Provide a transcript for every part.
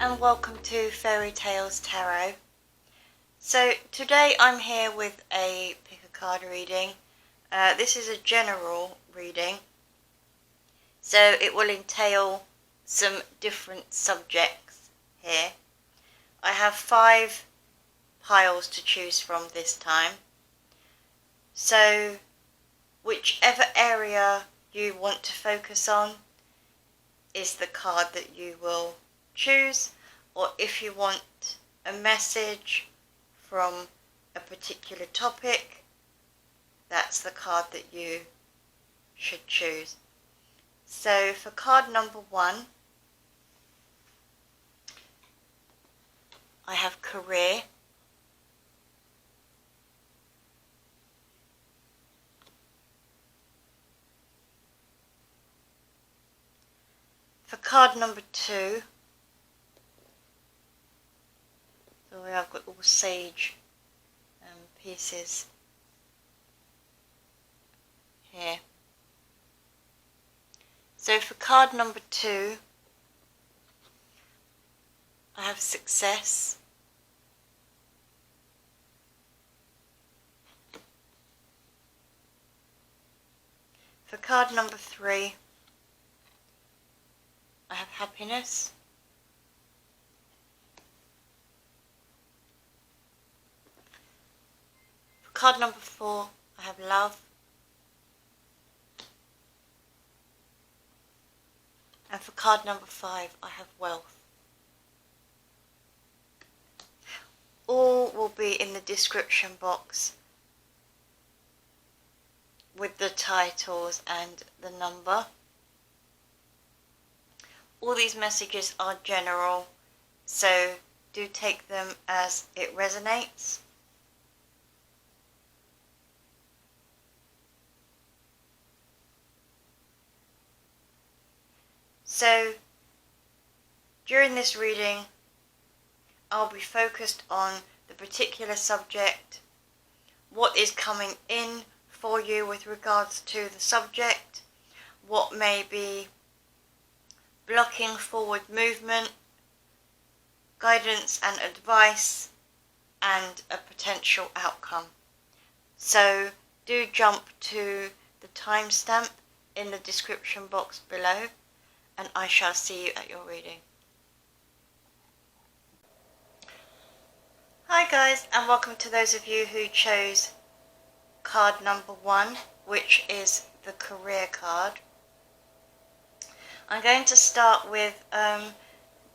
And welcome to Fairy Tales Tarot. So today I'm here with a pick a card reading. This is a general reading, so it will entail some different subjects here. I have 5 piles to choose from this time, so whichever area you want to focus on is the card that you will choose, or if you want a message from a particular topic, that's the card that you should choose. So for card number 1, I have career. For card number 2, so I've got all sage pieces here. So for card number 2, I have success. For card number 3, I have happiness. For card number 4, I have love. And for card number 5, I have wealth. All will be in the description box with the titles and the number. All these messages are general, so do take them as it resonates. So during this reading, I'll be focused on the particular subject, what is coming in for you with regards to the subject, what may be blocking forward movement, guidance and advice, and a potential outcome. So do jump to the timestamp in the description box below, and I shall see you at your reading. Hi guys, and welcome to those of you who chose card number 1, which is the career card. I'm going to start with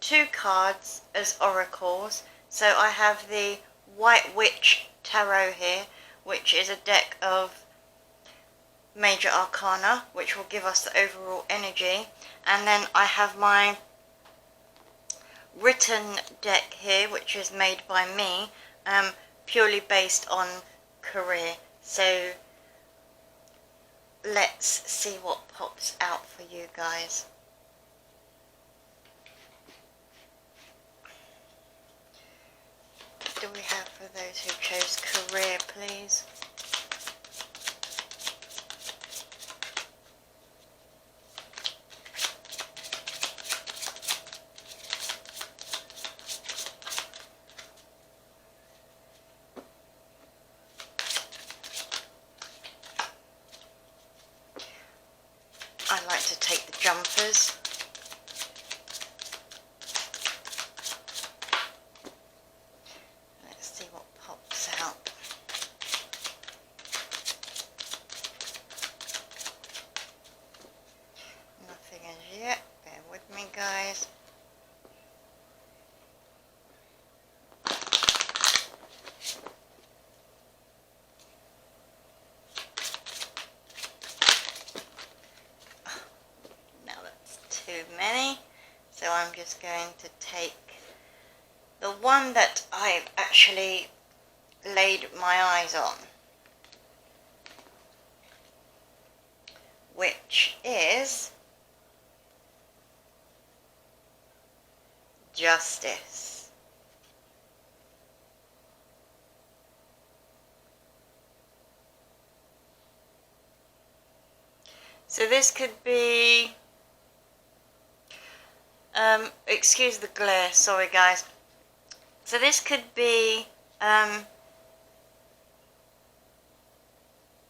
2 cards as oracles. So I have the White Witch Tarot here, which is a deck of major arcana, which will give us the overall energy. And then I have my written deck here, which is made by me, purely based on career. So let's see what pops out for you guys. What do we have for those who chose career, please? I like to take the jumpers. Let's see what pops out. Nothing as yet. Bear with me, guys. too many, so I'm just going to take the one that I've actually laid my eyes on, which is Justice. So this could be, excuse the glare, sorry guys. So this could be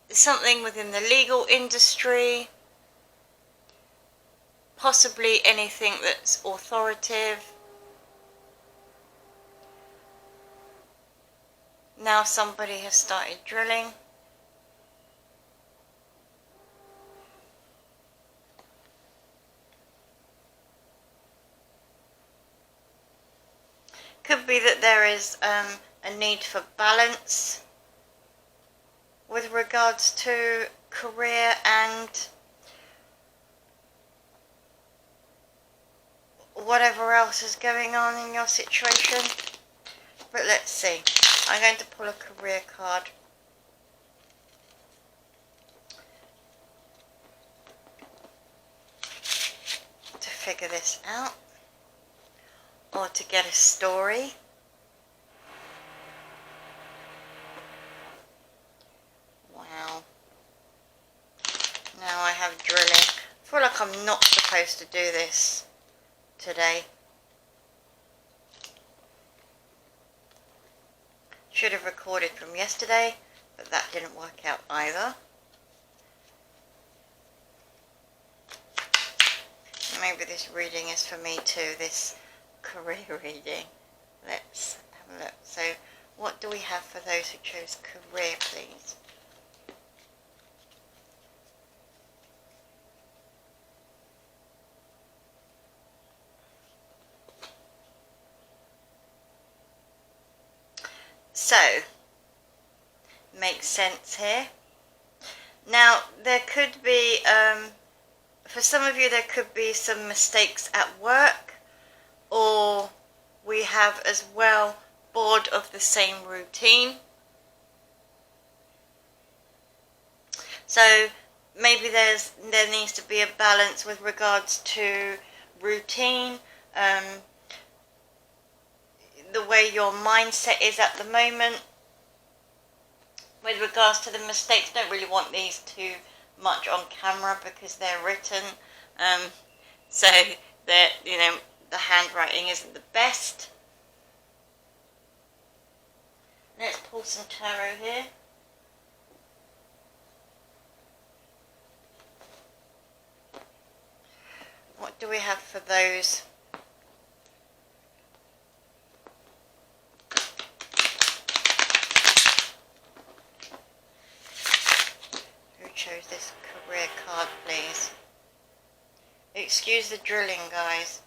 something within the legal industry, possibly anything that's authoritative. Now somebody has started drilling. Could be that there is a need for balance with regards to career and whatever else is going on in your situation. But let's see. I'm going to pull a career card. To figure this out. Or to get a story. Wow. Now I have drilling. I feel like I'm not supposed to do this today. Should have recorded from yesterday, but that didn't work out either. Maybe this reading is for me too, this career reading. Let's have a look. So, what do we have for those who chose career, please? So, makes sense here. Now, there could be, for some of you, there could be some mistakes at work, or we have as well bored of the same routine. So, maybe there needs to be a balance with regards to routine, the way your mindset is at the moment. With regards to the mistakes, don't really want these too much on camera because they're written, so that, you know, the handwriting isn't the best. Let's pull some tarot here. What do we have for those? Chose this career card, please. Excuse the drilling, guys.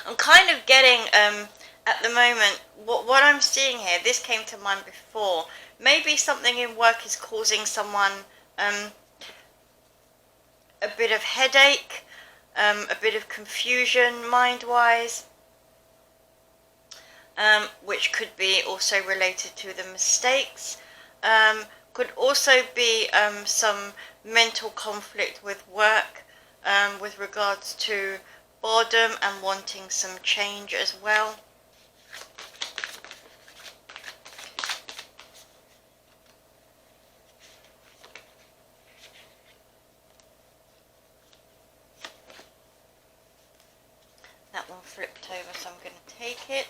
I'm kind of getting at the moment what I'm seeing here. This came to mind before. Maybe something in work is causing someone a bit of headache, a bit of confusion mind-wise, which could be also related to the mistakes. Could also be some mental conflict with work, with regards to boredom and wanting some change as well. That one flipped over, so I'm going to take it.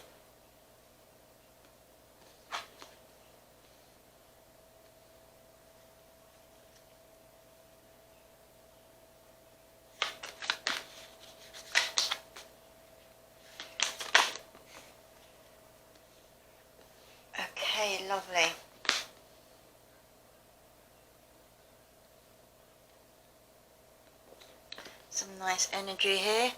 Okay, lovely. Some nice energy here.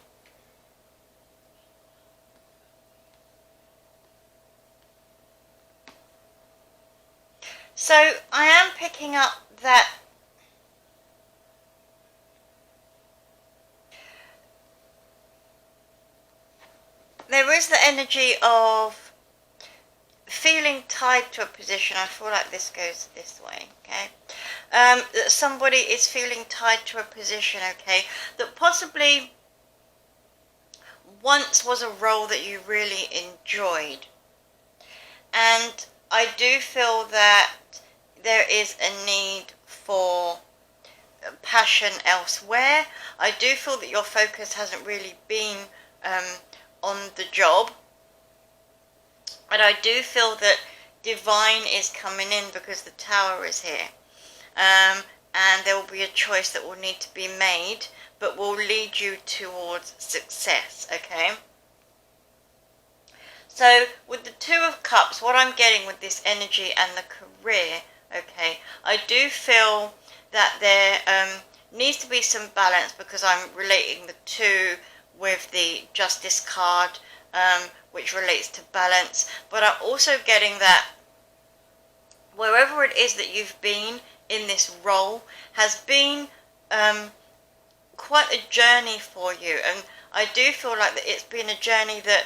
So I am picking up that there is the energy of feeling tied to a position. I feel like this goes this way, okay? That somebody is feeling tied to a position, okay, that possibly once was a role that you really enjoyed. And I do feel that there is a need for passion elsewhere. I do feel that your focus hasn't really been on the job. And I do feel that divine is coming in because the Tower is here. And there will be a choice that will need to be made, but will lead you towards success, okay? So with the Two of Cups, what I'm getting with this energy and the career, okay, I do feel that there needs to be some balance, because I'm relating the two with the Justice card, which relates to balance. But I'm also getting that wherever it is that you've been in this role has been quite a journey for you. And I do feel like that it's been a journey that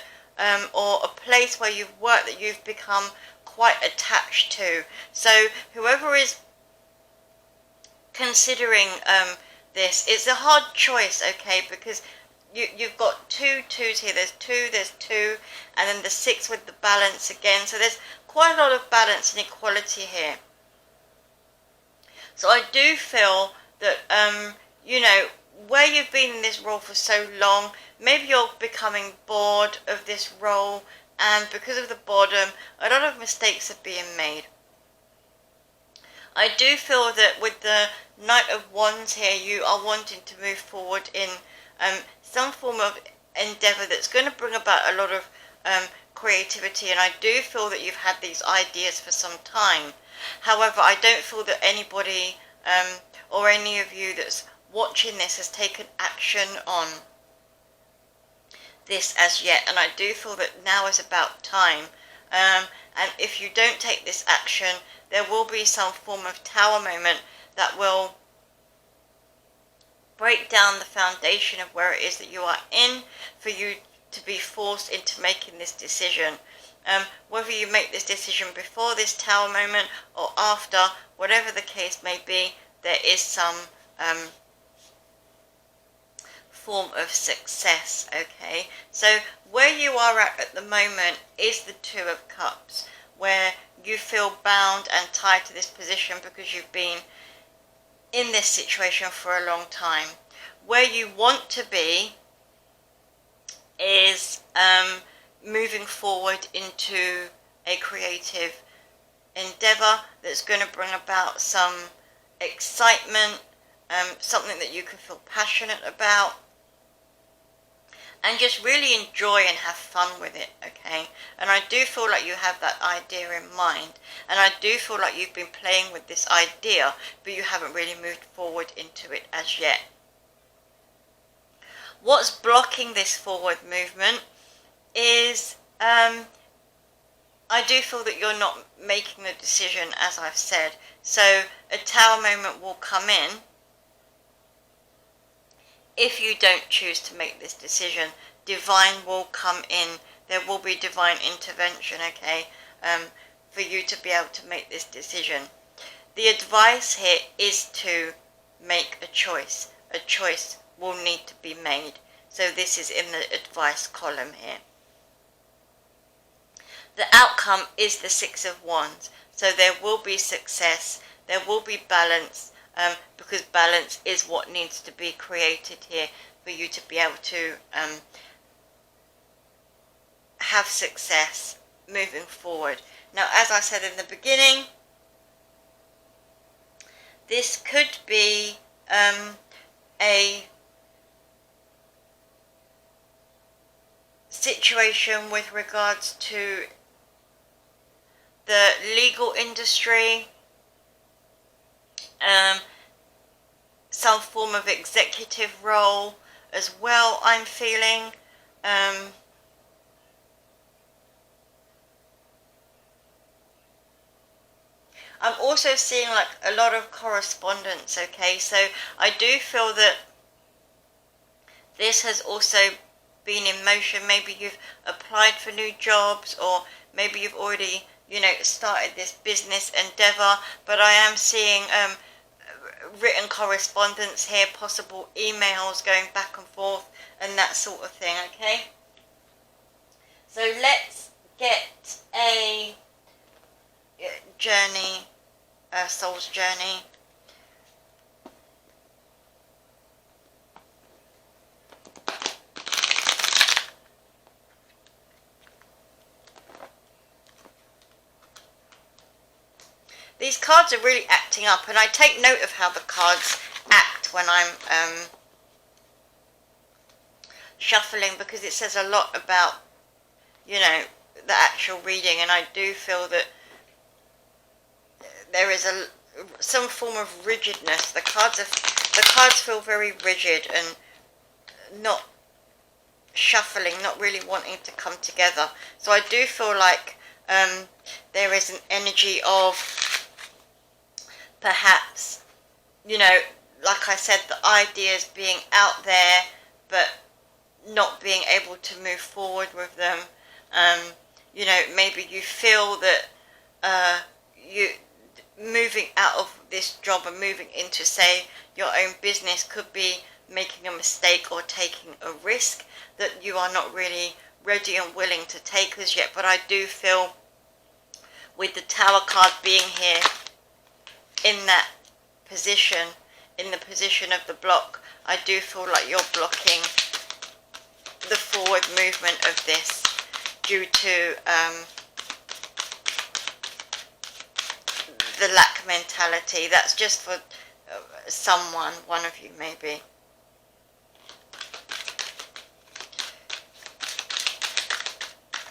or a place where you've worked that you've become quite attached to. So whoever is considering this, it's a hard choice, okay, because you've got two twos here. There's two, and then the 6 with the balance again. So there's quite a lot of balance and equality here. So I do feel that, you know, where you've been in this role for so long, maybe you're becoming bored of this role, and because of the boredom, a lot of mistakes are being made. I do feel that with the Knight of Wands here, you are wanting to move forward in some form of endeavour that's going to bring about a lot of creativity, and I do feel that you've had these ideas for some time. However, I don't feel that anybody or any of you that's watching this has taken action on this as yet, and I do feel that now is about time. And if you don't take this action, there will be some form of Tower moment that will break down the foundation of where it is that you are in, for you to be forced into making this decision. Whether you make this decision before this Tower moment or after, whatever the case may be, there is some form of success, okay? So where you are at the moment is the Two of Cups, where you feel bound and tied to this position because you've been in this situation for a long time. Where you want to be is moving forward into a creative endeavour that's going to bring about some excitement, something that you can feel passionate about, and just really enjoy and have fun with it, okay? And I do feel like you have that idea in mind, and I do feel like you've been playing with this idea, but you haven't really moved forward into it as yet. What's blocking this forward movement is I do feel that you're not making the decision, as I've said. So a Tower moment will come in if you don't choose to make this decision. Divine will come in. There will be divine intervention, okay, for you to be able to make this decision. The advice here is to make a choice. A choice will need to be made. So this is in the advice column here. The outcome is the 6 of Wands. So there will be success. There will be balance. Because balance is what needs to be created here for you to be able to have success moving forward. Now, as I said in the beginning, this could be a situation with regards to the legal industry, some form of executive role as well, I'm feeling. I'm also seeing like a lot of correspondence, okay? So I do feel that this has also been in motion. Maybe you've applied for new jobs, or maybe you've already, started this business endeavor. But I am seeing written correspondence here, possible emails going back and forth, and that sort of thing, okay? So let's get a journey, soul's journey. These cards are really acting up, and I take note of how the cards act when I'm shuffling, because it says a lot about, the actual reading, and I do feel that there is some form of rigidness. The cards feel very rigid and not shuffling, not really wanting to come together. So I do feel like there is an energy of perhaps, like I said, the ideas being out there, but not being able to move forward with them. Maybe you feel that you moving out of this job and moving into, say, your own business could be making a mistake or taking a risk that you are not really ready and willing to take as yet. But I do feel, with the Tower card being here in that position, in the position of the block, I do feel like you're blocking the forward movement of this due to the lack mentality. That's just for someone, one of you maybe.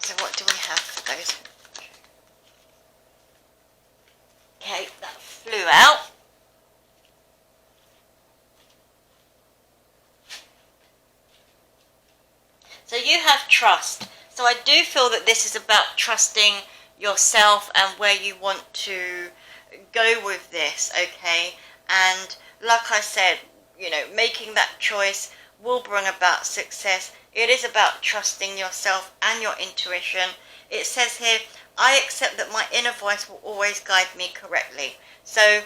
So what do we have for those? Okay, that flew out. So you have trust. So I do feel that this is about trusting yourself and where you want to go with this, okay? And like I said, making that choice will bring about success. It is about trusting yourself and your intuition. It says here, I accept that my inner voice will always guide me correctly. So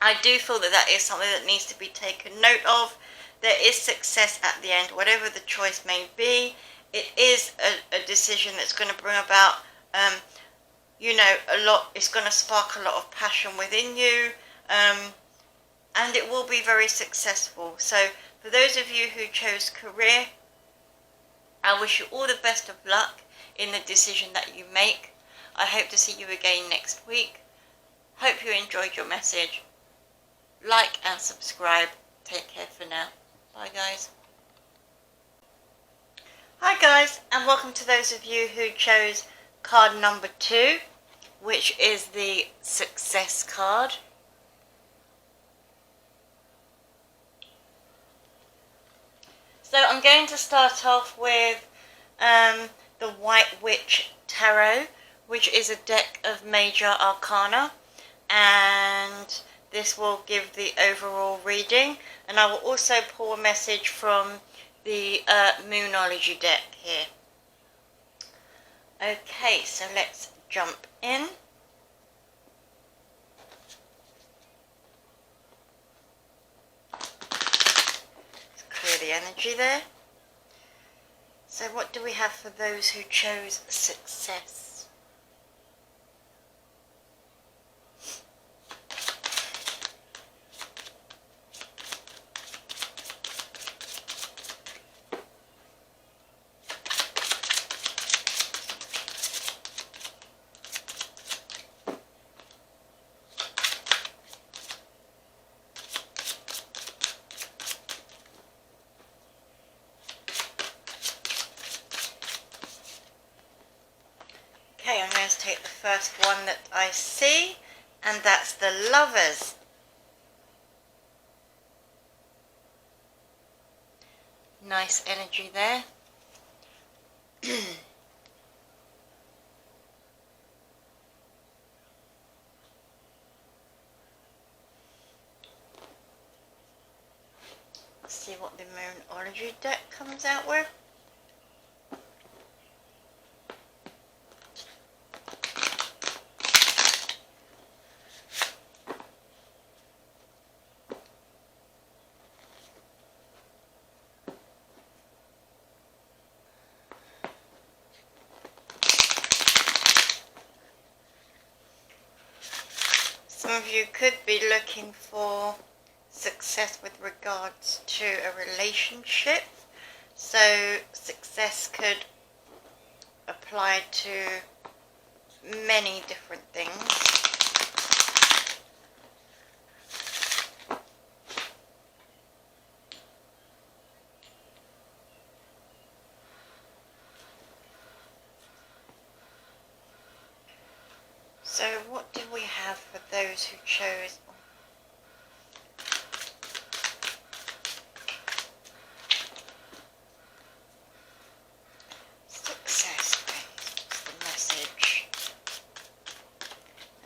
I do feel that that is something that needs to be taken note of. There is success at the end, whatever the choice may be. It is a decision that's going to bring about, a lot. It's going to spark a lot of passion within you, and it will be very successful. So for those of you who chose career, I wish you all the best of luck in the decision that you make. I hope to see you again next week. Hope you enjoyed your message. Like and subscribe. Take care for now. Bye guys. Hi guys, and welcome to those of you who chose card number 2, which is the success card. So I'm going to start off with the White Witch Tarot, which is a deck of major arcana, and this will give the overall reading, and I will also pull a message from the Moonology deck here. Okay, so let's jump in. Let's clear the energy there. So what do we have for those who chose success? Okay, I'm going to take the first one that I see, and that's the Lovers. Nice energy there. see what the Moonology deck comes out with. Some of you could be looking for success with regards to a relationship. So success could apply to many different things. So what do we have for those who chose? Success, please. What's the message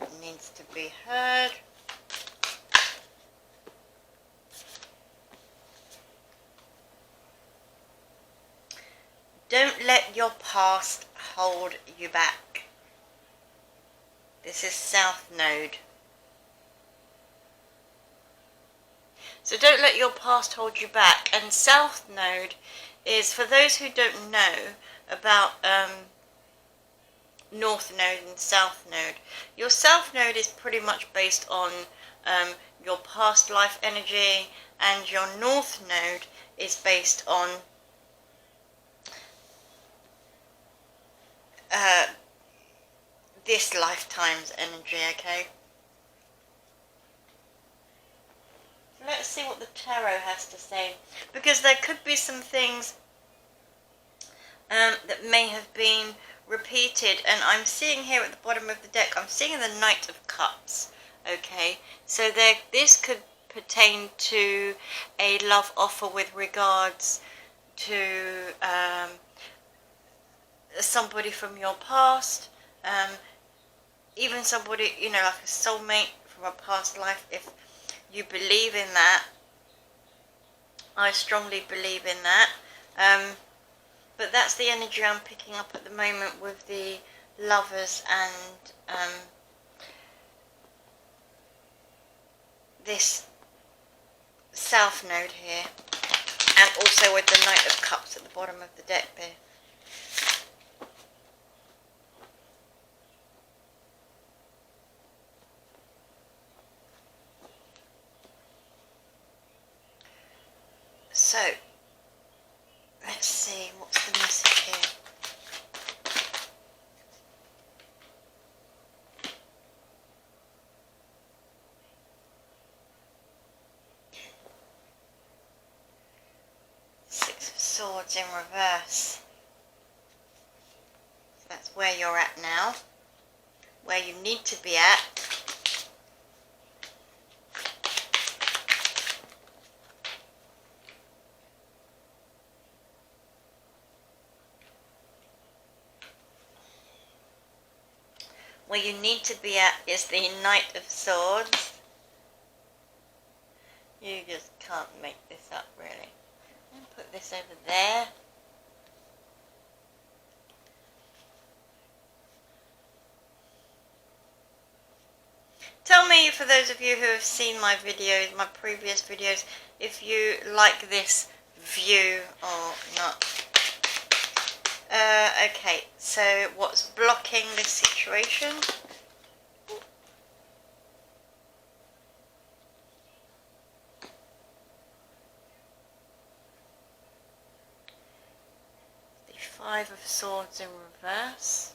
that needs to be heard? Don't let your past hold you back. This is South Node. So don't let your past hold you back. And South Node is, for those who don't know about North Node and South Node, your South Node is pretty much based on your past life energy, and your North Node is based on this lifetime's energy, okay? Let's see what the tarot has to say, because there could be some things that may have been repeated, and I'm seeing here at the bottom of the deck, I'm seeing the Knight of Cups, okay? So this could pertain to a love offer with regards to somebody from your past, even somebody, you know, like a soulmate from a past life. If you believe in that, I strongly believe in that, but that's the energy I'm picking up at the moment with the Lovers and this South Node here, and also with the Knight of Cups at the bottom of the deck there. So, let's see, what's the message here? Six of Swords in reverse. So that's where you're at now, where you need to be at. Where you need to be at is the Knight of Swords. You just can't make this up, really. I'll put this over there. Tell me, for those of you who have seen my videos, my previous videos, if you like this view or not. Okay, so what's blocking this situation? The Five of Swords in reverse.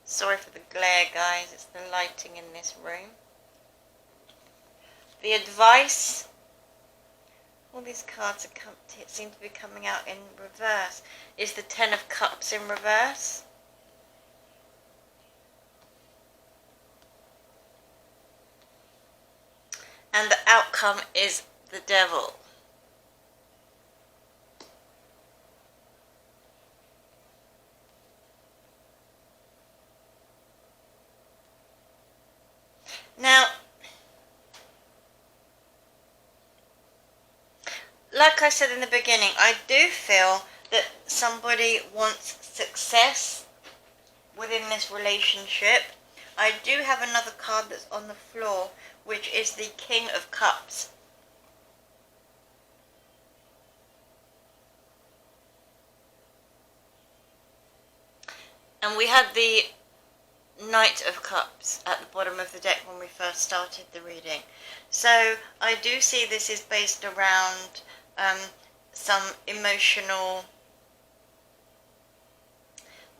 Sorry for the glare, guys, it's the lighting in this room. The Advice. All these cards seem to be coming out in reverse. Is the Ten of Cups in reverse. And the outcome is the Devil. Now, like I said in the beginning, I do feel that somebody wants success within this relationship. I do have another card that's on the floor, which is the King of Cups. And we had the Knight of Cups at the bottom of the deck when we first started the reading. So I do see this is based around some emotional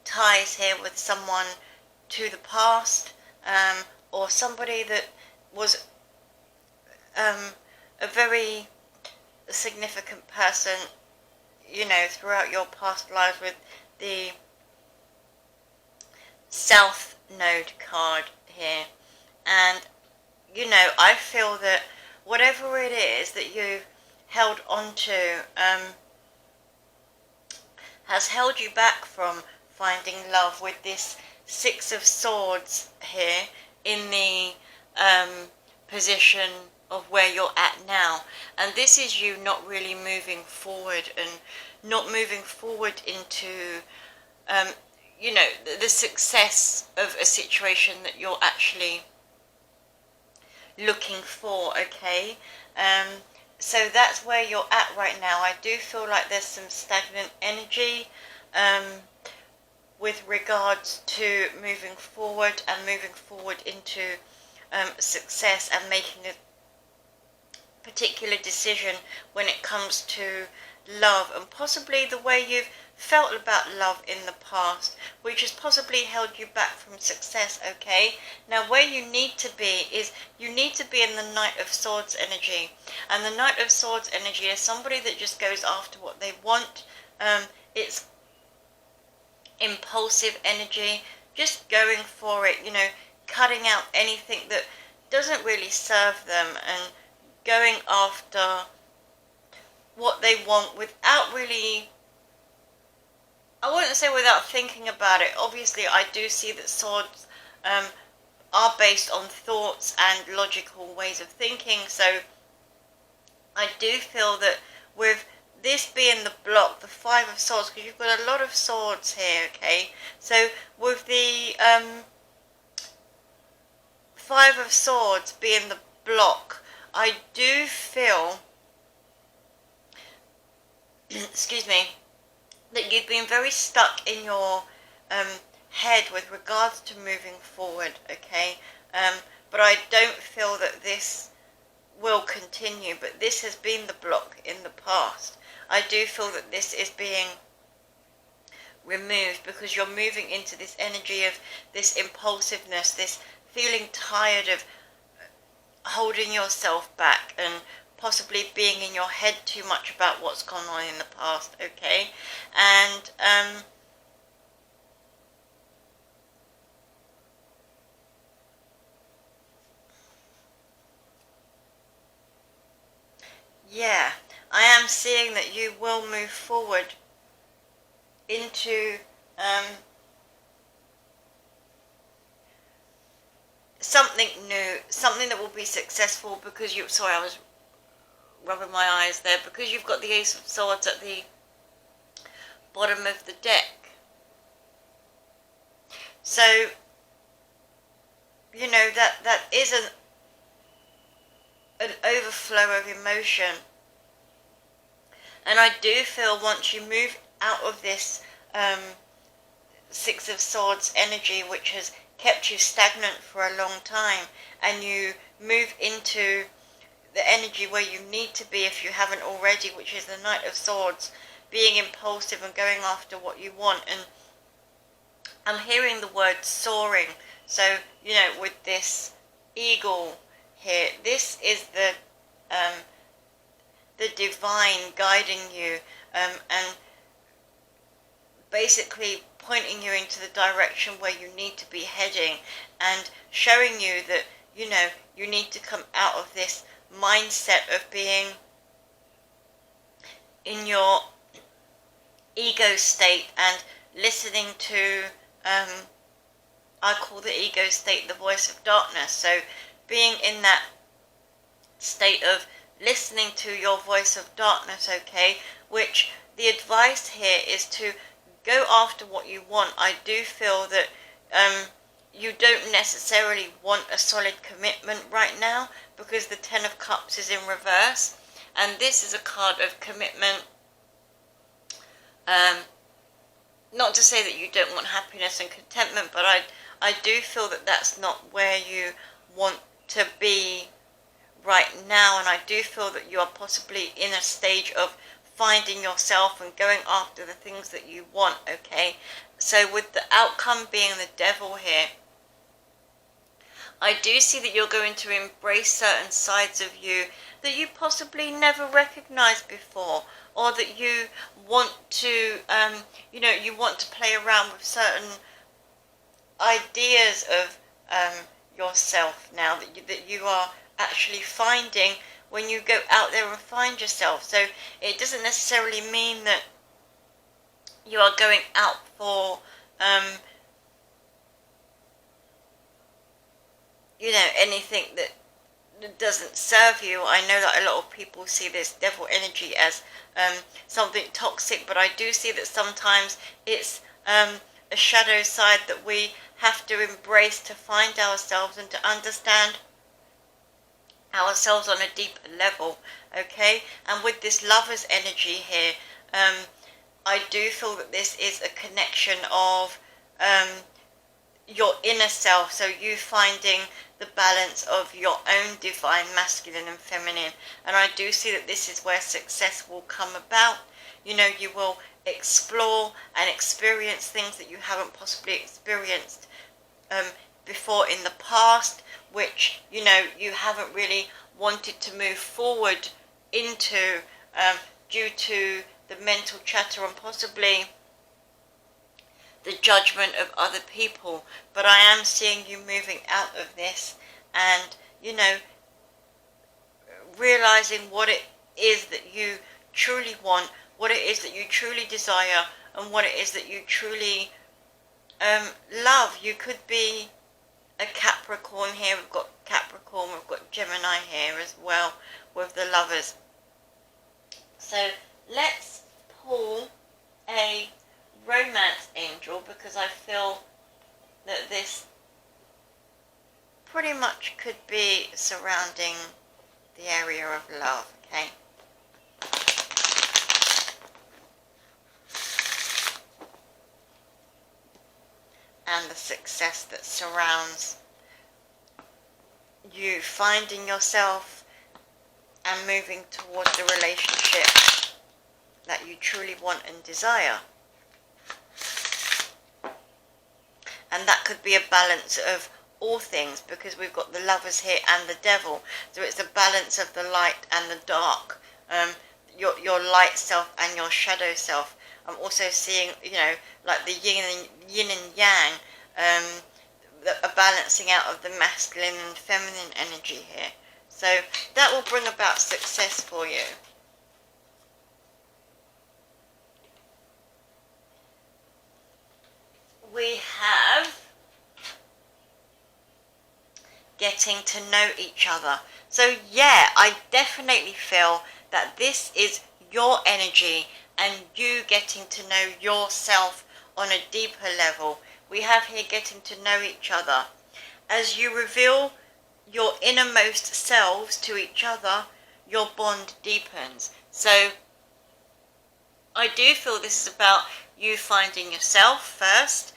ties here with someone to the past, or somebody that was a very significant person, you know, throughout your past lives, with the South Node card here. And, you know, I feel that whatever it is that you've held on to has held you back from finding love, with this Six of Swords here in the position of where you're at now. And this is you not really moving forward, and not moving forward into you know, the success of a situation that you're actually looking for, okay? So that's where you're at right now. I do feel like there's some stagnant energy with regards to moving forward, and moving forward into success, and making a particular decision when it comes to love, and possibly the way you've felt about love in the past, which has possibly held you back from success, okay? Now, where you need to be is, you need to be in the Knight of Swords energy. And the Knight of Swords energy is somebody that just goes after what they want. It's impulsive energy, just going for it, you know, cutting out anything that doesn't really serve them, and going after what they want without really, I wouldn't say without thinking about it. Obviously, I do see that swords are based on thoughts and logical ways of thinking. So I do feel that with this being the block, the Five of Swords, because you've got a lot of swords here, okay? So with the Five of Swords being the block, I do feel, excuse me, that you've been very stuck in your head with regards to moving forward, okay? But I don't feel that this will continue, but this has been the block in the past. I do feel that this is being removed, because you're moving into this energy of this impulsiveness, this feeling tired of holding yourself back, and possibly being in your head too much about what's gone on in the past, okay? And yeah, I am seeing that you will move forward into something new, something that will be successful, because you, sorry, I was rubbing my eyes there, because you've got the Ace of Swords at the bottom of the deck. So, you know, that is an overflow of emotion. And I do feel once you move out of this Six of Swords energy, which has kept you stagnant for a long time, and you move into the energy where you need to be, if you haven't already, which is the Knight of Swords, being impulsive and going after what you want. And I'm hearing the word soaring. So, you know, with this eagle here, this is the divine guiding you, and basically pointing you into the direction where you need to be heading, and showing you that, you know, you need to come out of this mindset of being in your ego state and listening to, I call the ego state the voice of darkness. So being in that state of listening to your voice of darkness, okay, which the advice here is to go after what you want. I do feel that you don't necessarily want a solid commitment right now, because the Ten of Cups is in reverse, and this is a card of commitment. Not to say that you don't want happiness and contentment, but I do feel that that's not where you want to be right now, and I do feel that you are possibly in a stage of finding yourself and going after the things that you want, okay? So with the outcome being the Devil here, I do see that you're going to embrace certain sides of you that you possibly never recognized before, or that you want to, you want to play around with certain ideas of yourself now that you are actually finding when you go out there and find yourself. So it doesn't necessarily mean that you are going out for anything that doesn't serve you. I know that a lot of people see this devil energy as something toxic, but I do see that sometimes it's a shadow side that we have to embrace to find ourselves and to understand ourselves on a deeper level, okay? And with this Lover's energy here, I do feel that this is a connection of your inner self, so you finding the balance of your own divine masculine and feminine. And I do see that this is where success will come about. You will explore and experience things that you haven't possibly experienced before in the past, which you haven't really wanted to move forward into due to the mental chatter and possibly the judgment of other people. But I am seeing you moving out of this and realizing what it is that you truly want, what it is that you truly desire, and what it is that you truly love. You could be a Capricorn here. We've got Capricorn, we've got Gemini here as well with the Lovers. So let's pull a romance angel, because I feel that this pretty much could be surrounding the area of love, okay? And the success that surrounds you finding yourself and moving towards the relationship that you truly want and desire. And that could be a balance of all things, because we've got the Lovers here and the Devil. So it's a balance of the light and the dark, your light self and your shadow self. I'm also seeing, like the yin and yang, a balancing out of the masculine and feminine energy here. So that will bring about success for you. We have getting to know each other. So yeah, I definitely feel that this is your energy and you getting to know yourself on a deeper level. We have here getting to know each other. As you reveal your innermost selves to each other, your bond deepens. So I do feel this is about you finding yourself first,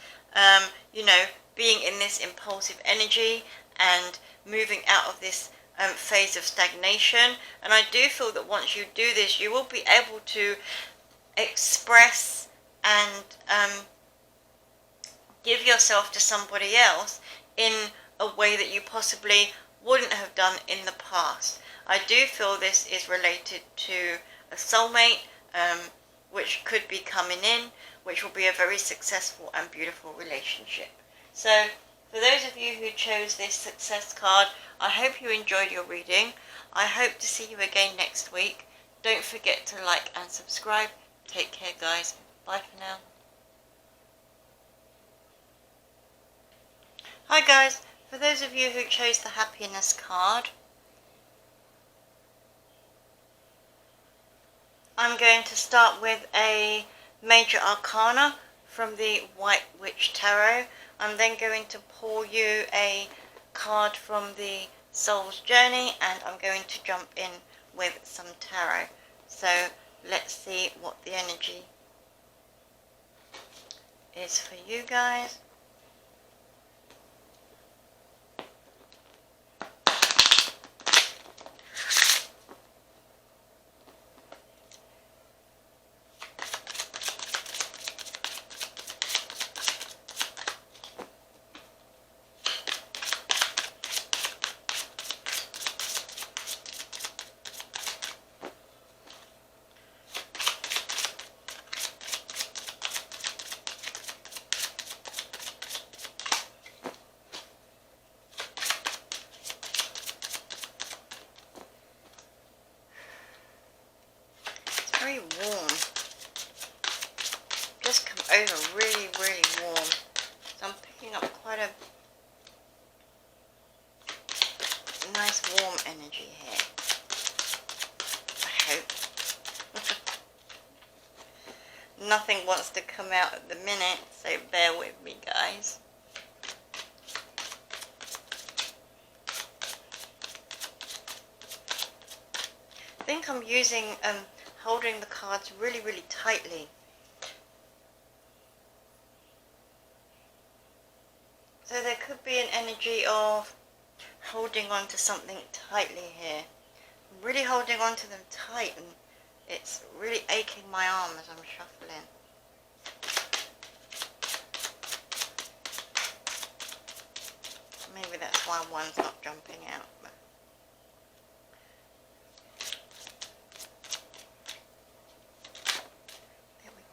being in this impulsive energy and moving out of this phase of stagnation. And I do feel that once you do this, you will be able to express and give yourself to somebody else in a way that you possibly wouldn't have done in the past. I do feel this is related to a soulmate, which could be coming in, which will be a very successful and beautiful relationship. So for those of you who chose this success card, I hope you enjoyed your reading. I hope to see you again next week. Don't forget to like and subscribe. Take care, guys. Bye for now. Hi guys, for those of you who chose the happiness card, I'm going to start with a major arcana from the White Witch Tarot. I'm then going to pull you a card from the Soul's Journey, and I'm going to jump in with some tarot. So let's see what the energy is for you guys. Very warm. Just come over really, really warm. So I'm picking up quite a nice warm energy here. I hope. Nothing wants to come out at the minute, so bear with me, guys. I think I'm using holding the cards really, really tightly. So there could be an energy of holding on to something tightly here. I'm really holding on to them tight, and it's really aching my arm as I'm shuffling. Maybe that's why one's not jumping out.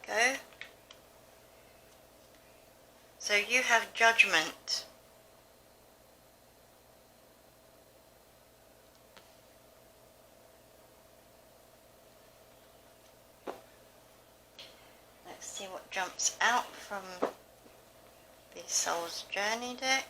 Go. So you have Judgment. Let's see what jumps out from the Soul's Journey deck.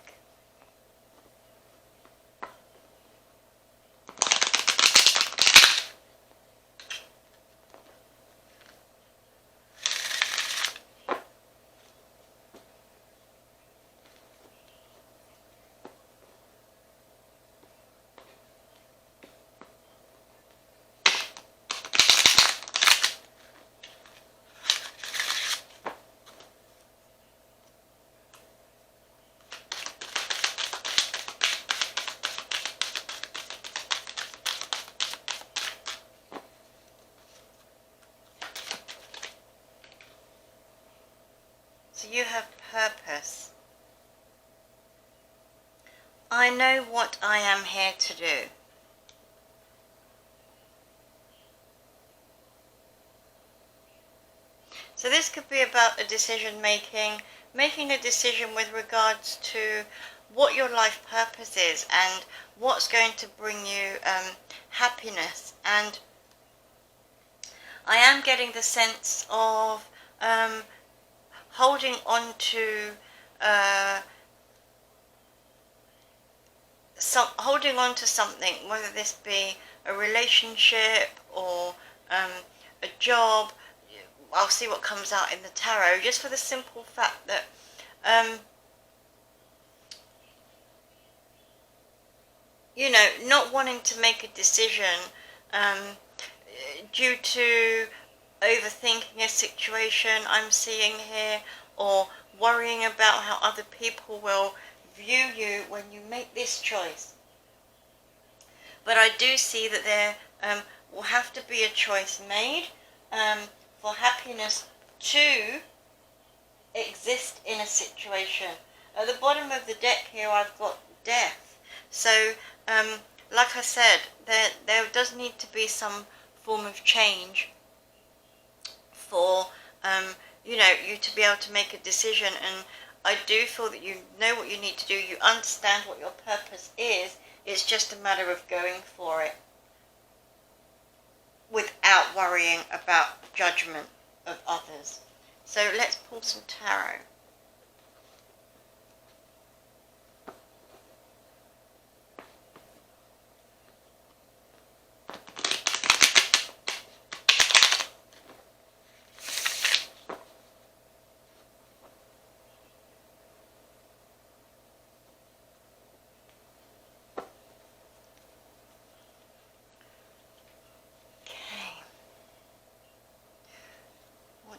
So you have purpose. I know what I am here to do. So this could be about a decision making a decision with regards to what your life purpose is and what's going to bring you happiness. And I am getting the sense of holding on to something, whether this be a relationship or a job. I'll see what comes out in the tarot, just for the simple fact that you know, not wanting to make a decision due to overthinking a situation I'm seeing here, or worrying about how other people will view you when you make this choice. But I do see that there will have to be a choice made for happiness to exist in a situation. At the bottom of the deck here I've got death. So like I said, there does need to be some form of change for you know, you to be able to make a decision. And I do feel that you know what you need to do, you understand what your purpose is. It's just a matter of going for it without worrying about judgment of others. So let's pull some tarot.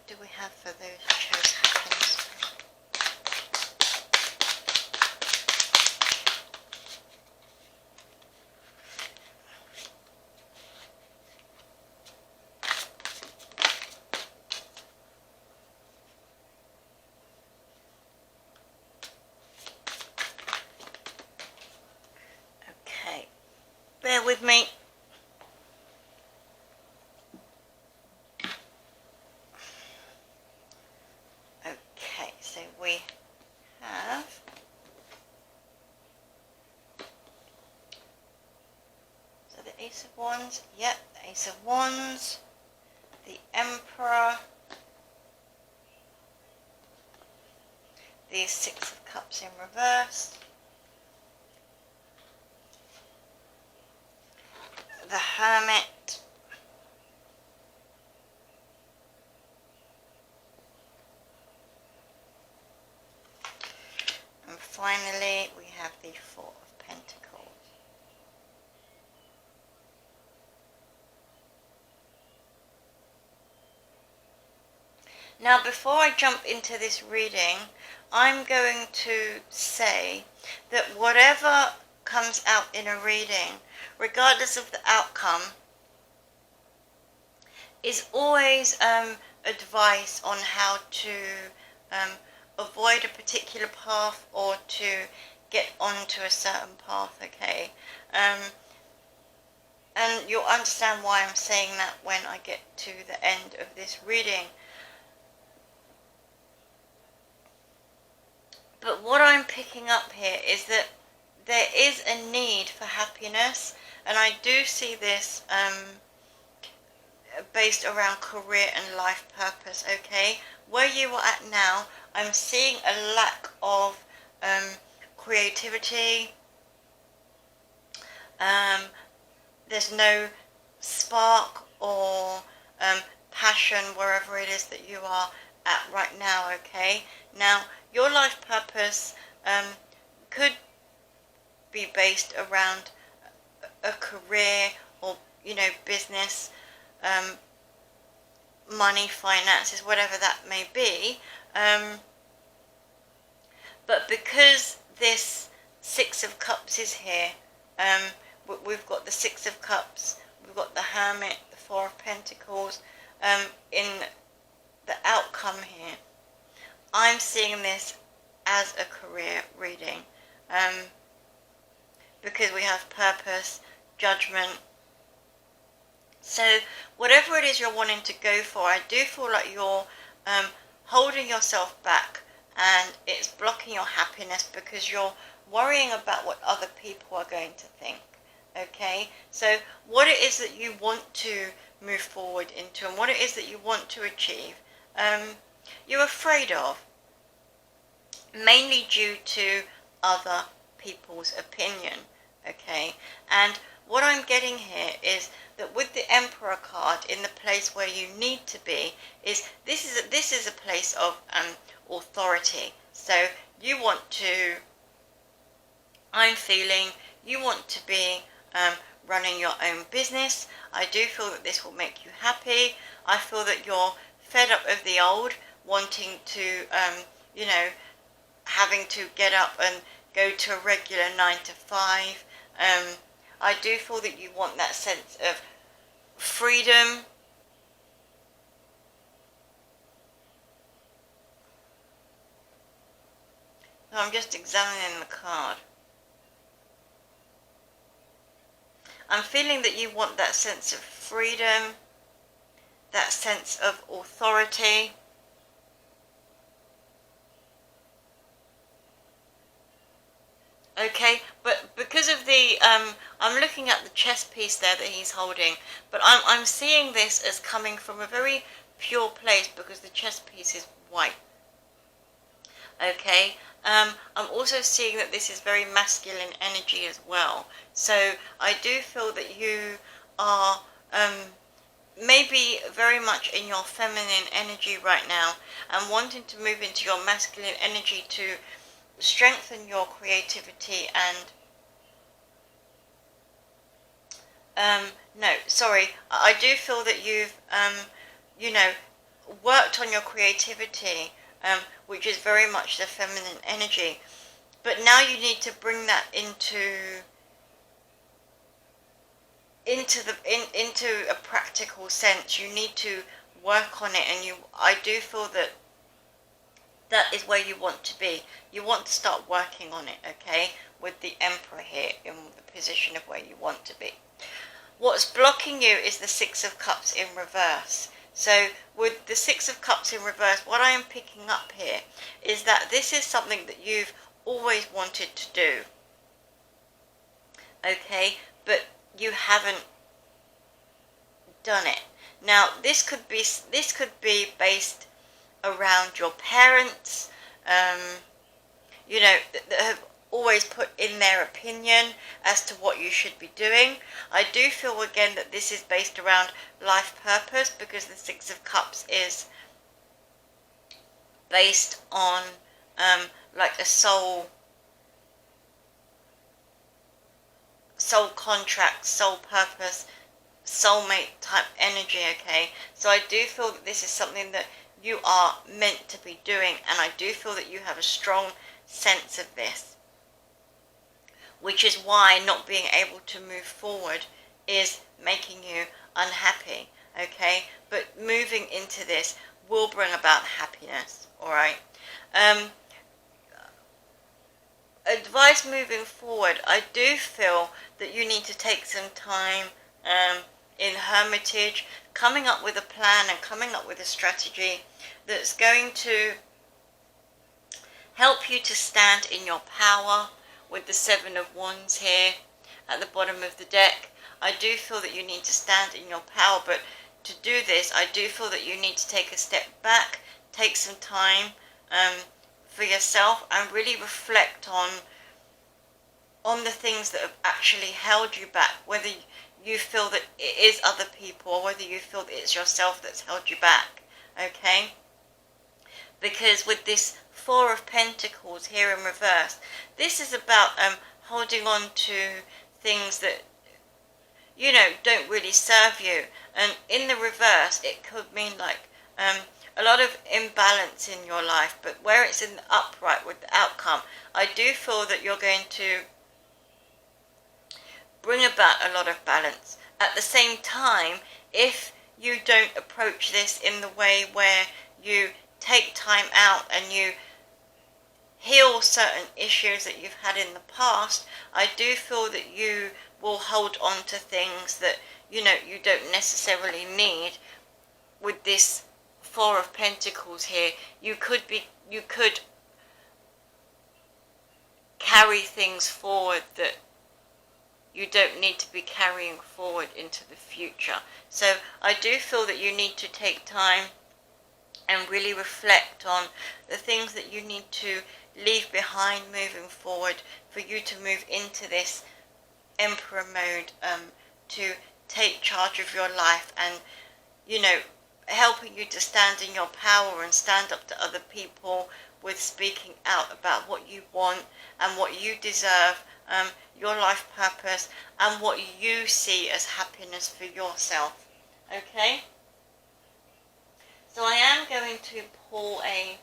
do we have for those who chose happiness? Okay, bear with me. Okay, so we have the Ace of Wands, yep, the Ace of Wands, the Emperor, the Six of Cups in reverse, the Hermit, and finally we have the Four of Pentacles. Now, before I jump into this reading, I'm going to say that whatever comes out in a reading, regardless of the outcome, is always advice on how to avoid a particular path or to get onto a certain path, okay? And you'll understand why I'm saying that when I get to the end of this reading. But what I'm picking up here is that there is a need for happiness, and I do see this based around career and life purpose, okay? Where you are at now, I'm seeing a lack of creativity. There's no spark or passion wherever it is that you are at right now, okay? Now, your life purpose could be based around a career or, you know, business, money, finances, whatever that may be. But because this Six of Cups is here, we've got the Six of Cups, we've got the Hermit, the Four of Pentacles, in the outcome here. I'm seeing this as a career reading, because we have purpose, judgment. So whatever it is you're wanting to go for, I do feel like you're holding yourself back, and it's blocking your happiness because you're worrying about what other people are going to think, okay? So what it is that you want to move forward into and what it is that you want to achieve, you're afraid of, mainly due to other people's opinion, okay? And what I'm getting here is that with the Emperor card in the place where you need to be, is this is a place of authority. So you want to, I'm feeling you want to be running your own business. I do feel that this will make you happy. I feel that you're fed up of the old, wanting to, you know, having to get up and go to a regular 9 to 5. I do feel that you want that sense of freedom. So I'm just examining the card. I'm feeling that you want that sense of freedom, that sense of authority. Okay, but because of the, I'm looking at the chess piece there that he's holding, but I'm seeing this as coming from a very pure place because the chess piece is white. Okay, I'm also seeing that this is very masculine energy as well. So I do feel that you are maybe very much in your feminine energy right now and wanting to move into your masculine energy to strengthen your creativity and no, sorry, I do feel that you've you know, worked on your creativity, which is very much the feminine energy. But now you need to bring that into a practical sense. You need to work on it, and I do feel that that is where you want to be. You want to start working on it, okay? With the Emperor here in the position of where you want to be. What's blocking you is the Six of Cups in reverse. So with the Six of Cups in reverse, what I am picking up here is that this is something that you've always wanted to do, okay? But you haven't done it. Now this could be based around your parents, you know, that have always put in their opinion as to what you should be doing. I do feel again that this is based around life purpose, because the Six of Cups is based on like a soul contract, soul purpose, soulmate type energy, okay? So I do feel that this is something that you are meant to be doing, and I do feel that you have a strong sense of this, which is why not being able to move forward is making you unhappy, okay? But moving into this will bring about happiness, alright? Advice moving forward, I do feel that you need to take some time in hermitage, coming up with a plan and coming up with a strategy that's going to help you to stand in your power. With the Seven of Wands here at the bottom of the deck, I do feel that you need to stand in your power, but to do this, I do feel that you need to take a step back, take some time for yourself, and really reflect on the things that have actually held you back, whether you feel that it is other people or whether you feel that it's yourself that's held you back, okay? Because with this Four of Pentacles here in reverse, this is about holding on to things that, you know, don't really serve you. And in the reverse, it could mean like a lot of imbalance in your life. But where it's in the upright with the outcome, I do feel that you're going to bring about a lot of balance. At the same time, if you don't approach this in the way where you take time out and you heal certain issues that you've had in the past, I do feel that you will hold on to things that, you know, you don't necessarily need. With this Four of Pentacles here, you could carry things forward that you don't need to be carrying forward into the future. So I do feel that you need to take time and really reflect on the things that you need to leave behind moving forward for you to move into this Emperor mode, to take charge of your life and, you know, helping you to stand in your power and stand up to other people with speaking out about what you want and what you deserve, your life purpose, and what you see as happiness for yourself, okay? So I am going to pull a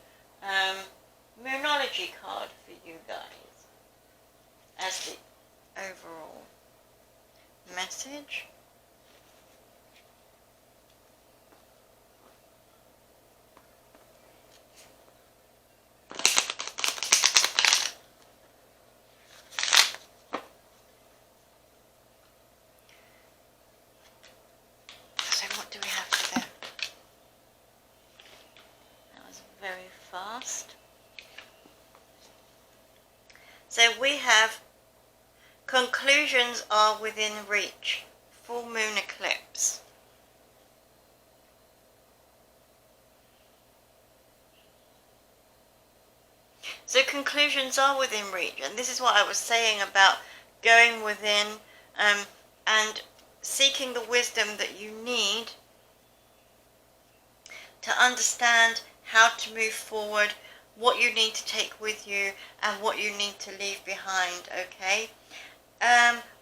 Moonology card for you guys as the overall message. So what do we have for them? That was very fast. So we have conclusions are within reach, full moon eclipse. So conclusions are within reach, and this is what I was saying about going within and seeking the wisdom that you need to understand how to move forward, what you need to take with you and what you need to leave behind, okay?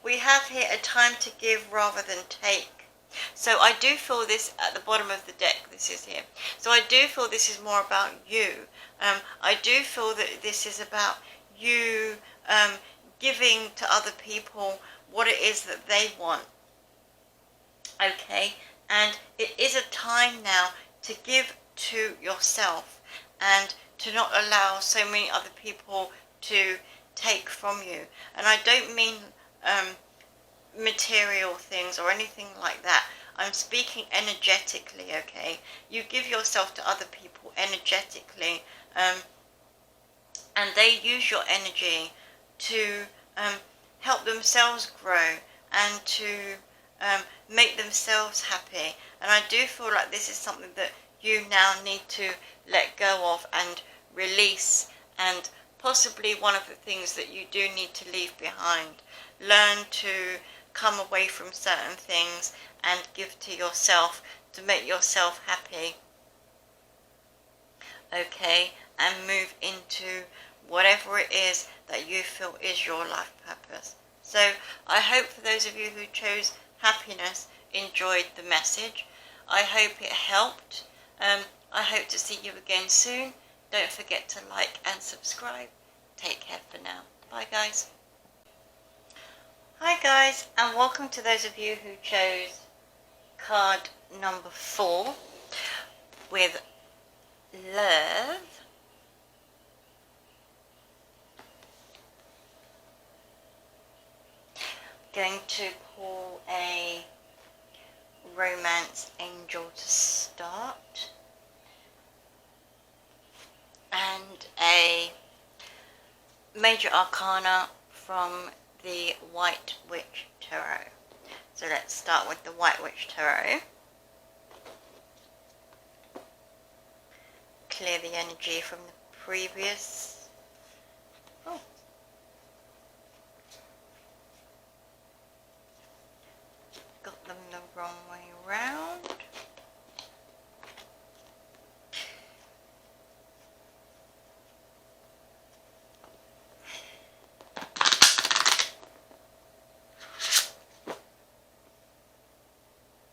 We have here a time to give rather than take. So I do feel this at the bottom of the deck, this is here. So I do feel this is more about you. I do feel that this is about you giving to other people what it is that they want. Okay, and it is a time now to give to yourself and to not allow so many other people to take from you. And I don't mean material things or anything like that. I'm speaking energetically, okay? You give yourself to other people energetically, and they use your energy to help themselves grow and to make themselves happy. And I do feel like this is something that you now need to let go of and release, and possibly one of the things that you do need to leave behind. Learn to come away from certain things and give to yourself to make yourself happy. Okay, and move into whatever it is that you feel is your life purpose. So I hope for those of you who chose happiness enjoyed the message. I hope it helped. I hope to see you again soon. Don't forget to like and subscribe. Take care for now. Bye guys. Hi guys, and welcome to those of you who chose card number 4 with love. Going to pull a romance angel to start, and a major arcana from the White Witch Tarot. So let's start with the White Witch Tarot. Clear the energy from the previous. Oh. Got them the wrong way round.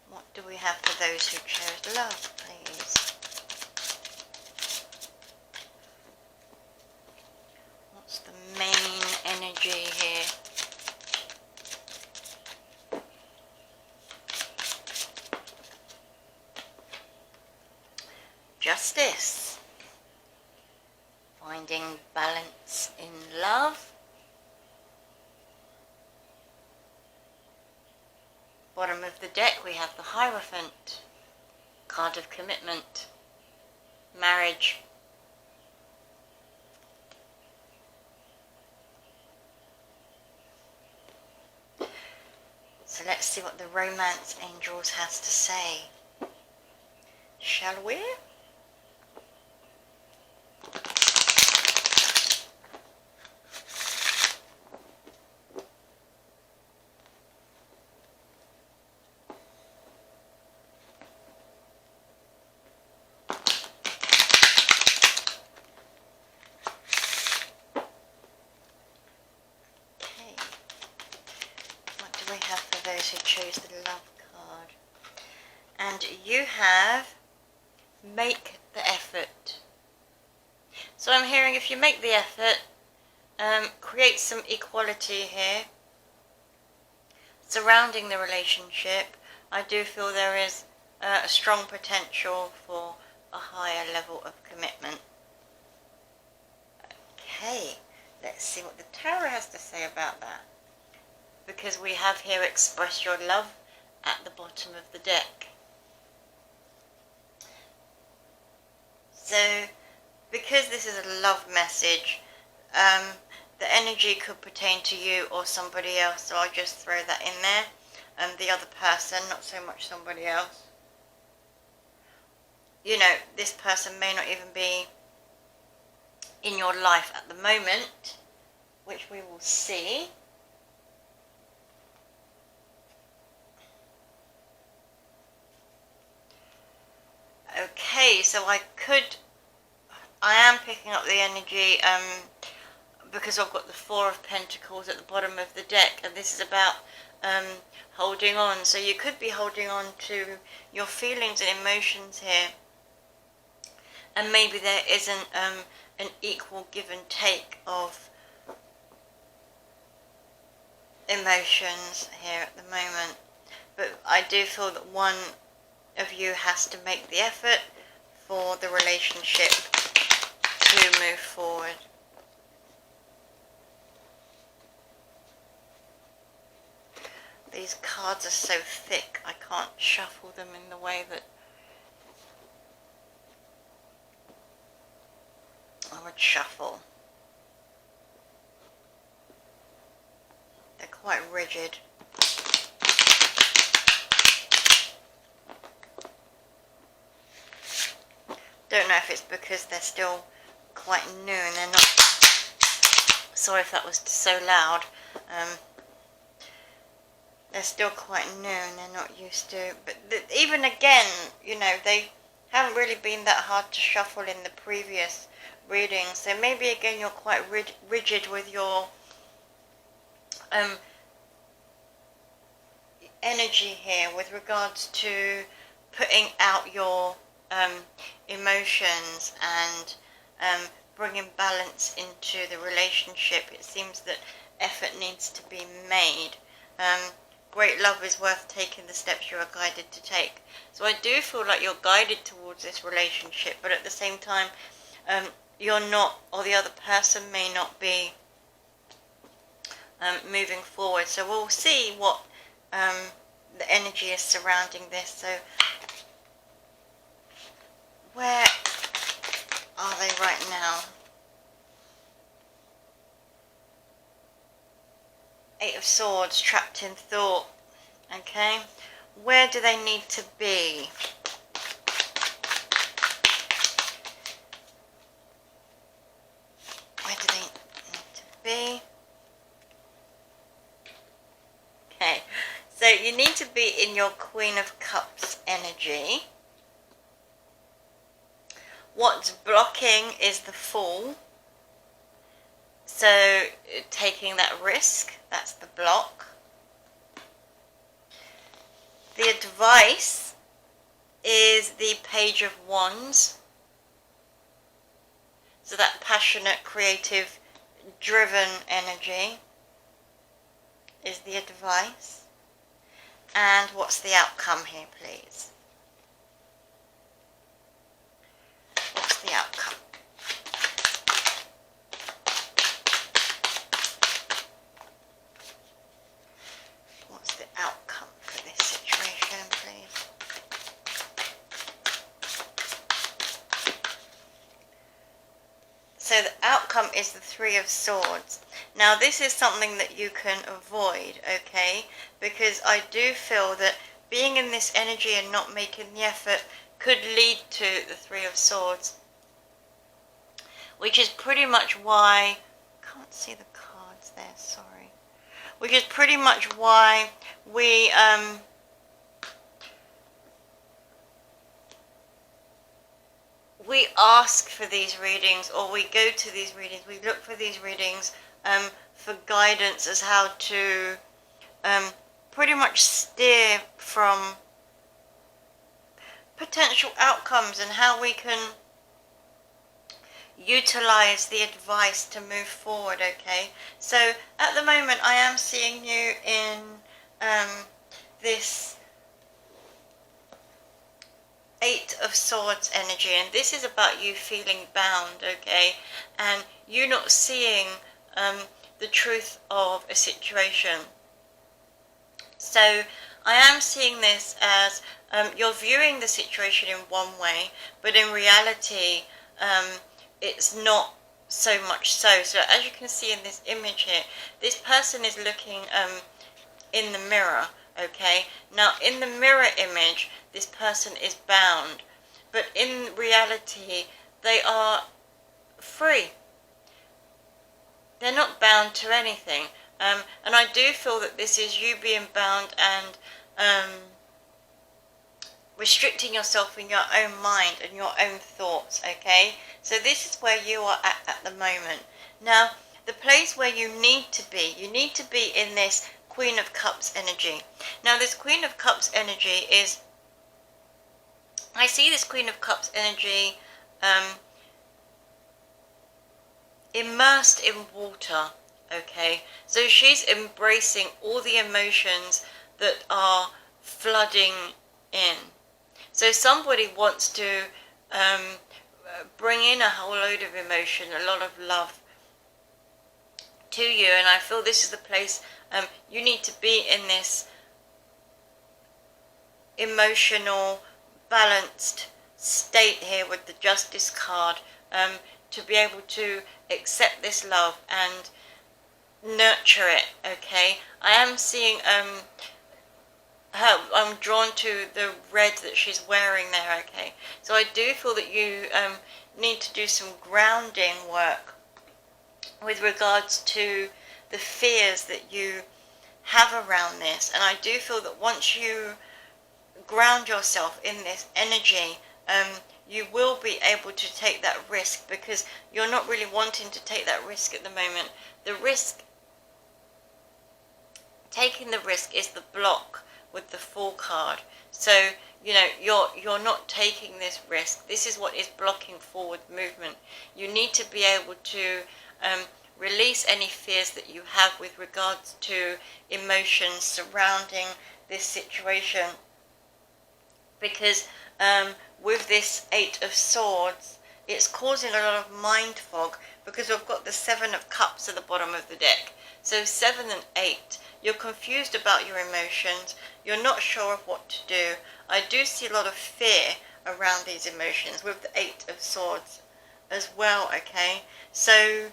What do we have for those who chose love, please? What's the main energy here? Justice. Finding balance in love. Bottom of the deck we have the Hierophant, card of commitment, marriage. So let's see what the romance angels has to say. Shall we? We have for those who chose the love card, and you have make the effort. So I'm hearing if you make the effort, create some equality here surrounding the relationship. I do feel there is a strong potential for a higher level of commitment. Okay, let's see what the tarot has to say about that. Because we have here express your love at the bottom of the deck. So, because this is a love message, the energy could pertain to you or somebody else, so I'll just throw that in there. And the other person, not so much somebody else. You know, this person may not even be in your life at the moment, which we will see. Okay, so I am picking up the energy because I've got the Four of Pentacles at the bottom of the deck, and this is about holding on. So you could be holding on to your feelings and emotions here, and maybe there isn't an equal give and take of emotions here at the moment. But I do feel that one of you has to make the effort for the relationship to move forward. These cards are so thick, I can't shuffle them in the way that I would shuffle. They're quite rigid. Don't know if it's because they're still quite new and they're not... Sorry if that was so loud. They're still quite new and they're not used to... But even again, you know, they haven't really been that hard to shuffle in the previous readings. So maybe again you're quite rigid with your energy here with regards to putting out your emotions and bringing balance into the relationship. It seems that effort needs to be made. Great love is worth taking the steps you are guided to take. So I do feel like you're guided towards this relationship, but at the same time you're not, or the other person may not be moving forward. So we'll see what the energy is surrounding this. So where are they right now? Eight of Swords, trapped in thought. Okay, where do they need to be? Where do they need to be? Okay, so you need to be in your Queen of Cups energy. What's blocking is the Fool. So taking that risk, that's the block. The advice is the Page of Wands. So that passionate, creative, driven energy is the advice. And what's the outcome here, please? What's the outcome? What's the outcome for this situation, please? So the outcome is the Three of Swords. Now this is something that you can avoid, okay? Because I do feel that being in this energy and not making the effort could lead to the Three of Swords. Which is pretty much why... Can't see the cards there, sorry. Which is pretty much why we... we ask for these readings, or we go to these readings, we look for these readings for guidance as how to pretty much steer from potential outcomes and how we can utilize the advice to move forward, okay? So at the moment I am seeing you in this Eight of Swords energy, and this is about you feeling bound, okay, and you not seeing the truth of a situation. So I am seeing this as you're viewing the situation in one way, but in reality it's not so much so. So as you can see in this image here, this person is looking in the mirror, okay? Now in the mirror image, this person is bound, but in reality they are free. They're not bound to anything, and I do feel that this is you being bound and restricting yourself in your own mind and your own thoughts, okay? So this is where you are at the moment. Now the place where you need to be in this Queen of Cups energy. Now this Queen of Cups energy is, I see this Queen of Cups energy immersed in water, okay? So she's embracing all the emotions that are flooding in. So somebody wants to bring in a whole load of emotion, a lot of love to you, and I feel this is the place you need to be in this emotional, balanced state here with the Justice card, to be able to accept this love and nurture it, okay? I am seeing I'm drawn to the red that she's wearing there, okay? So I do feel that you need to do some grounding work with regards to the fears that you have around this. And I do feel that once you ground yourself in this energy, you will be able to take that risk, because you're not really wanting to take that risk at the moment. The risk, taking the risk, is the block with the Fool card. So, you know, you're not taking this risk. This is what is blocking forward movement. You need to be able to release any fears that you have with regards to emotions surrounding this situation, because with this Eight of Swords, it's causing a lot of mind fog, because we've got the Seven of Cups at the bottom of the deck. So 7 and 8, you're confused about your emotions, you're not sure of what to do. I do see a lot of fear around these emotions with the Eight of Swords as well, okay? So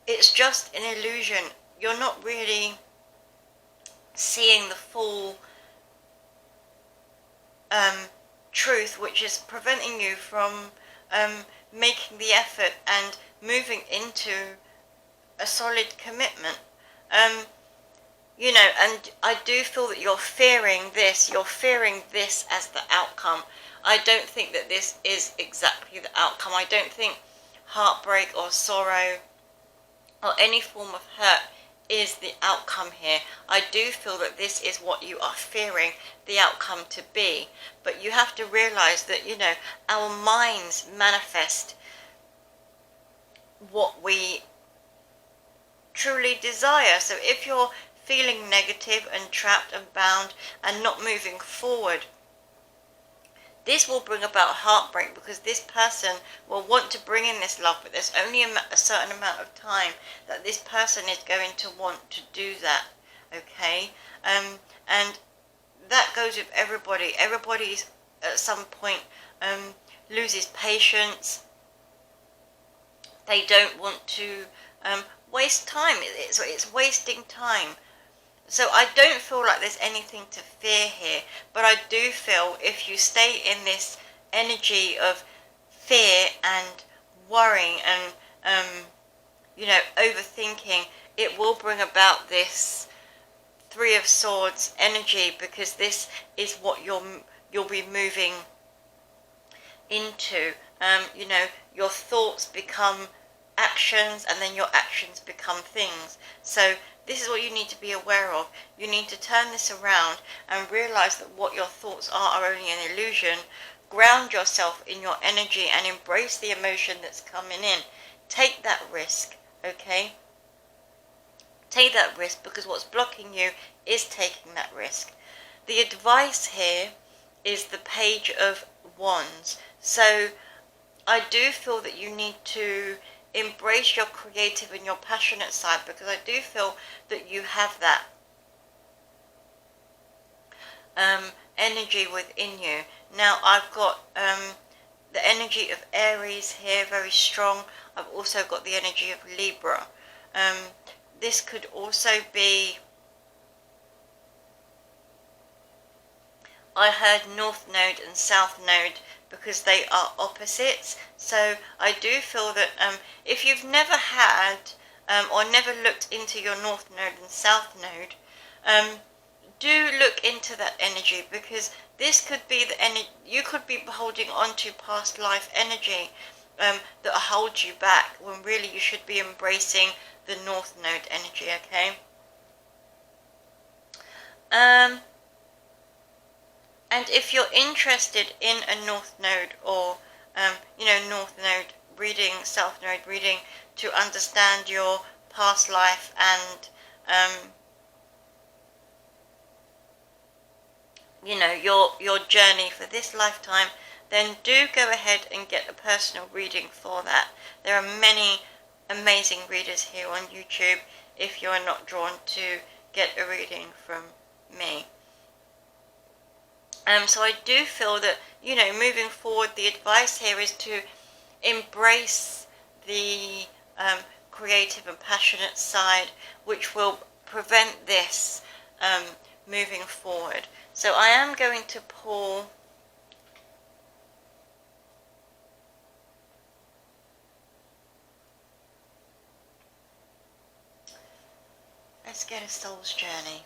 it's just an illusion. You're not really seeing the full truth, which is preventing you from making the effort and moving into a solid commitment. You know, and I do feel that you're fearing this as the outcome. I don't think that this is exactly the outcome. I don't think heartbreak or sorrow or any form of hurt is the outcome here. I do feel that this is what you are fearing the outcome to be. But you have to realize that, you know, our minds manifest what we truly desire. So if you're feeling negative and trapped and bound and not moving forward, this will bring about heartbreak, because this person will want to bring in this love, but there's only a certain amount of time that this person is going to want to do that, okay? And that goes with everybody. Everybody's at some point loses patience. They don't want to waste time. It's wasting time. So I don't feel like there's anything to fear here, but I do feel if you stay in this energy of fear and worrying and you know, overthinking, it will bring about this Three of Swords energy, because this is what you'll be moving into. You know, your thoughts become actions, and then your actions become things. So this is what you need to be aware of. You need to turn this around and realize that what your thoughts are only an illusion. Ground yourself in your energy and embrace the emotion that's coming in. Take that risk, okay? Take that risk, because what's blocking you is taking that risk. The advice here is the Page of Wands. So I do feel that you need to embrace your creative and your passionate side, because I do feel that you have that energy within you. Now I've got the energy of Aries here, very strong. I've also got the energy of Libra. This could also be, I heard North Node and South Node, because they are opposites. So I do feel that if you've never had or never looked into your North Node and South Node, do look into that energy, because this could be the energy, you could be holding on to past life energy that holds you back, when really you should be embracing the North Node energy, okay? And if you're interested in a North Node or, North Node reading, South Node reading, to understand your past life and, your journey for this lifetime, then do go ahead and get a personal reading for that. There are many amazing readers here on YouTube if you are not drawn to get a reading from me. So I do feel that, moving forward, the advice here is to embrace the creative and passionate side, which will prevent this moving forward. So I am going to pull let's get a soul's journey.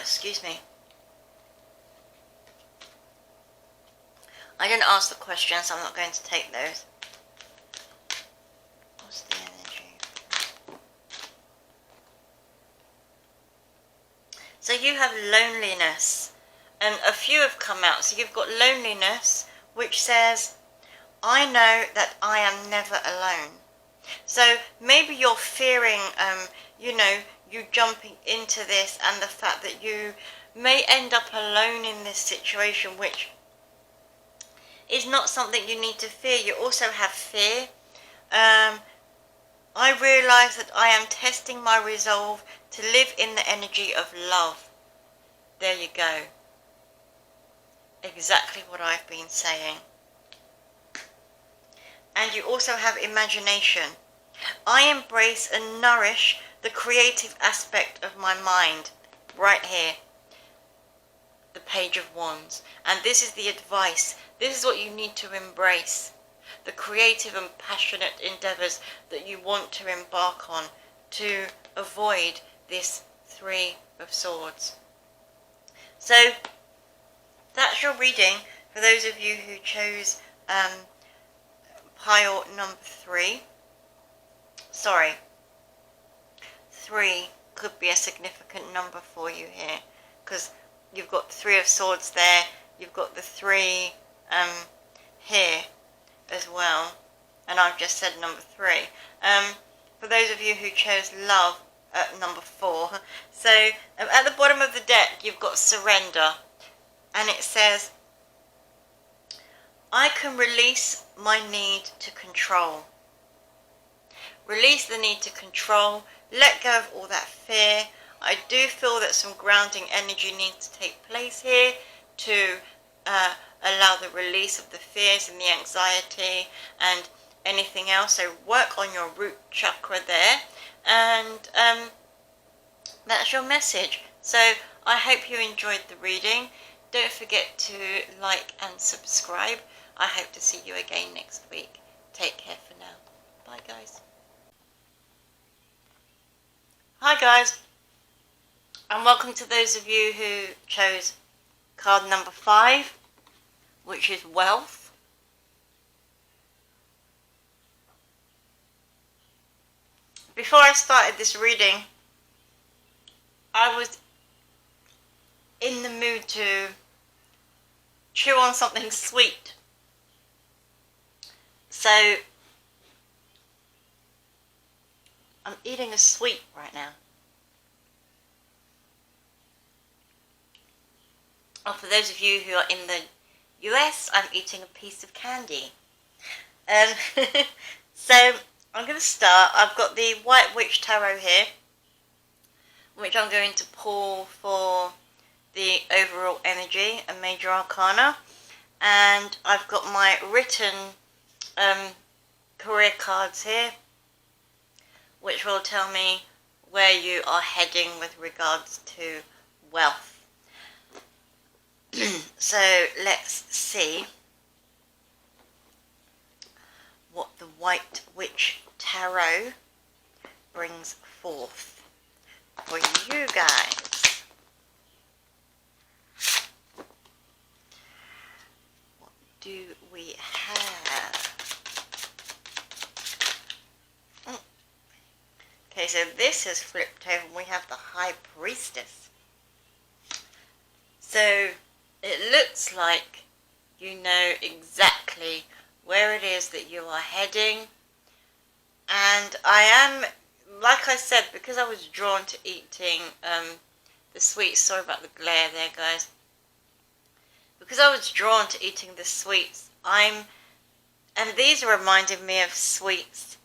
Excuse me. I didn't ask the question, so I'm not going to take those. What's the energy? So you have loneliness, and a few have come out. So you've got loneliness, which says, I know that I am never alone. So maybe you're fearing, you jumping into this, and the fact that you may end up alone in this situation, which is not something you need to fear. You also have fear. I realise that I am testing my resolve to live in the energy of love. There you go. Exactly what I've been saying. And you also have imagination. I embrace and nourish the creative aspect of my mind. Right here. The Page of Wands. And this is the advice. This is what you need to embrace. The creative and passionate endeavours that you want to embark on to avoid this Three of Swords. So, that's your reading for those of you who chose pile number 3. Sorry. 3 could be a significant number for you here, because you've got the Three of Swords there, you've got the 3 here as well, and I've just said number 3. For those of you who chose love at number 4, so at the bottom of the deck you've got surrender, and it says, I can release my need to control. Release the need to control. Let go of all that fear. I do feel that some grounding energy needs to take place here to allow the release of the fears and the anxiety and anything else. So work on your root chakra there. And that's your message. So I hope you enjoyed the reading. Don't forget to like and subscribe. I hope to see you again next week. Take care for now. Bye guys. Hi guys, and welcome to those of you who chose card number 5, which is wealth. Before I started this reading, I was in the mood to chew on something sweet. So I'm eating a sweet right now. Oh, for those of you who are in the US, I'm eating a piece of candy. So I'm going to start. I've got the White Witch Tarot here, which I'm going to pull for the overall energy and major arcana. And I've got my written career cards here, which will tell me where you are heading with regards to wealth. So let's see what the White Witch Tarot brings forth for you guys. What do we have? Okay, so this has flipped over and we have the High Priestess. So it looks like you know exactly where it is that you are heading. And I am, like I said, because I was drawn to eating the sweets. Sorry about the glare there, guys. Because I was drawn to eating the sweets, and these are reminding me of sweets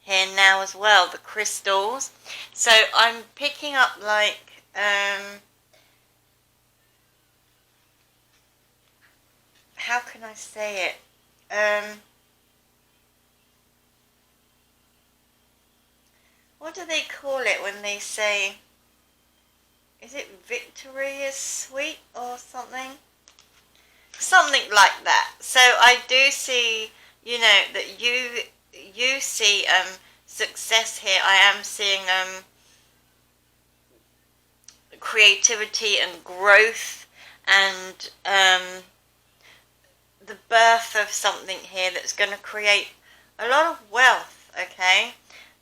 here now as well, the crystals. So I'm picking up like, how can I say it? What do they call it when they say, is it victory is sweet or something? Something like that. So I do see, you know, that you see success here. I am seeing creativity and growth and the birth of something here that's going to create a lot of wealth, okay?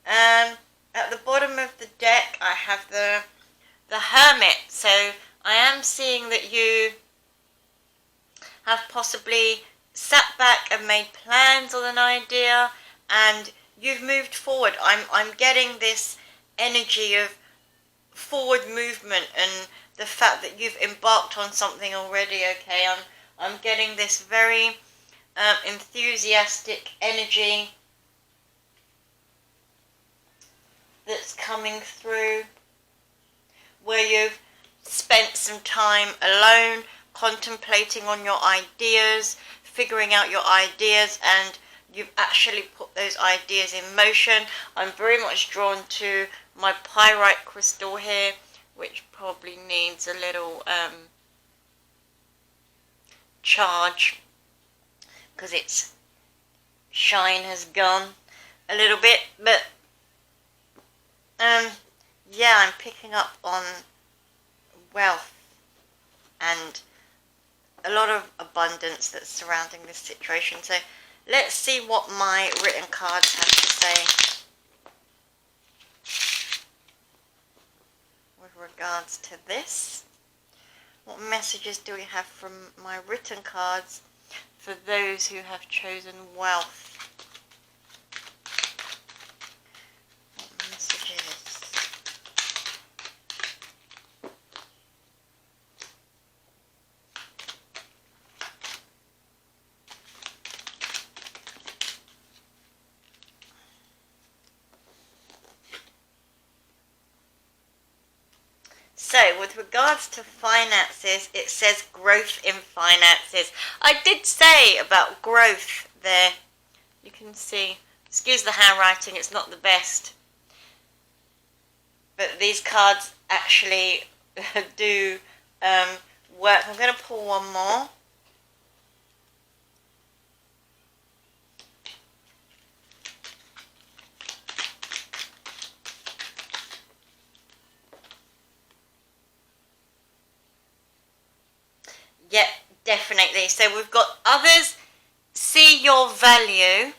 At the bottom of the deck, I have the Hermit. So I am seeing that you have possibly sat back and made plans on an idea, and you've moved forward. I'm getting this energy of forward movement and the fact that you've embarked on something already, okay? I'm getting this very enthusiastic energy that's coming through, where you've spent some time alone contemplating on your ideas, figuring out your ideas, and you've actually put those ideas in motion. I'm very much drawn to my pyrite crystal here, which probably needs a little charge because its shine has gone a little bit, but yeah, I'm picking up on wealth and a lot of abundance that's surrounding this situation. So let's see what my written cards have to say with regards to this. What messages do we have from my written cards for those who have chosen wealth? What messages? So, with regards to finances, it says growth in finances. I did say about growth there. You can see, excuse the handwriting, it's not the best. But these cards actually do work. I'm going to pull one more. Yep, definitely. So we've got others see your value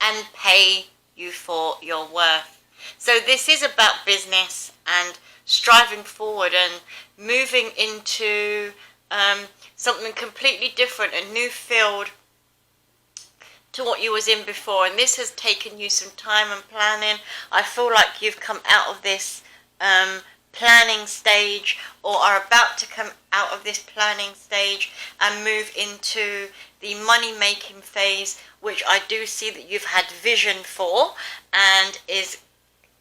and pay you for your worth. So this is about business and striving forward and moving into something completely different, a new field to what you was in before. And this has taken you some time and planning. I feel like you've come out of this planning stage, or are about to come out of this planning stage and move into the money making phase, which I do see that you've had vision for and is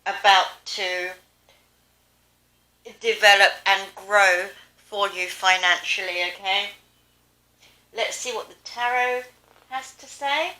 about to develop and grow for you financially, okay? Let's see what the tarot has to say.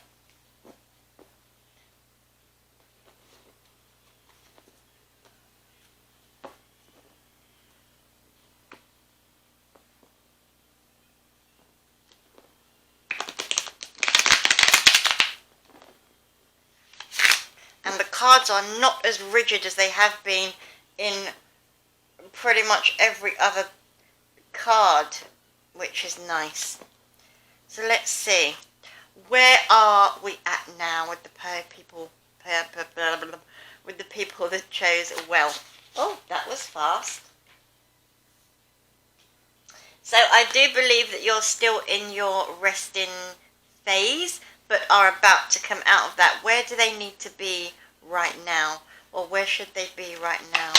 cards are not as rigid as they have been in pretty much every other card, which is nice. So let's see. Where are we at now with the people that chose well? Oh, that was fast. So I do believe that you're still in your resting phase, but are about to come out of that. Where do they need to be right now? Or where should they be right now?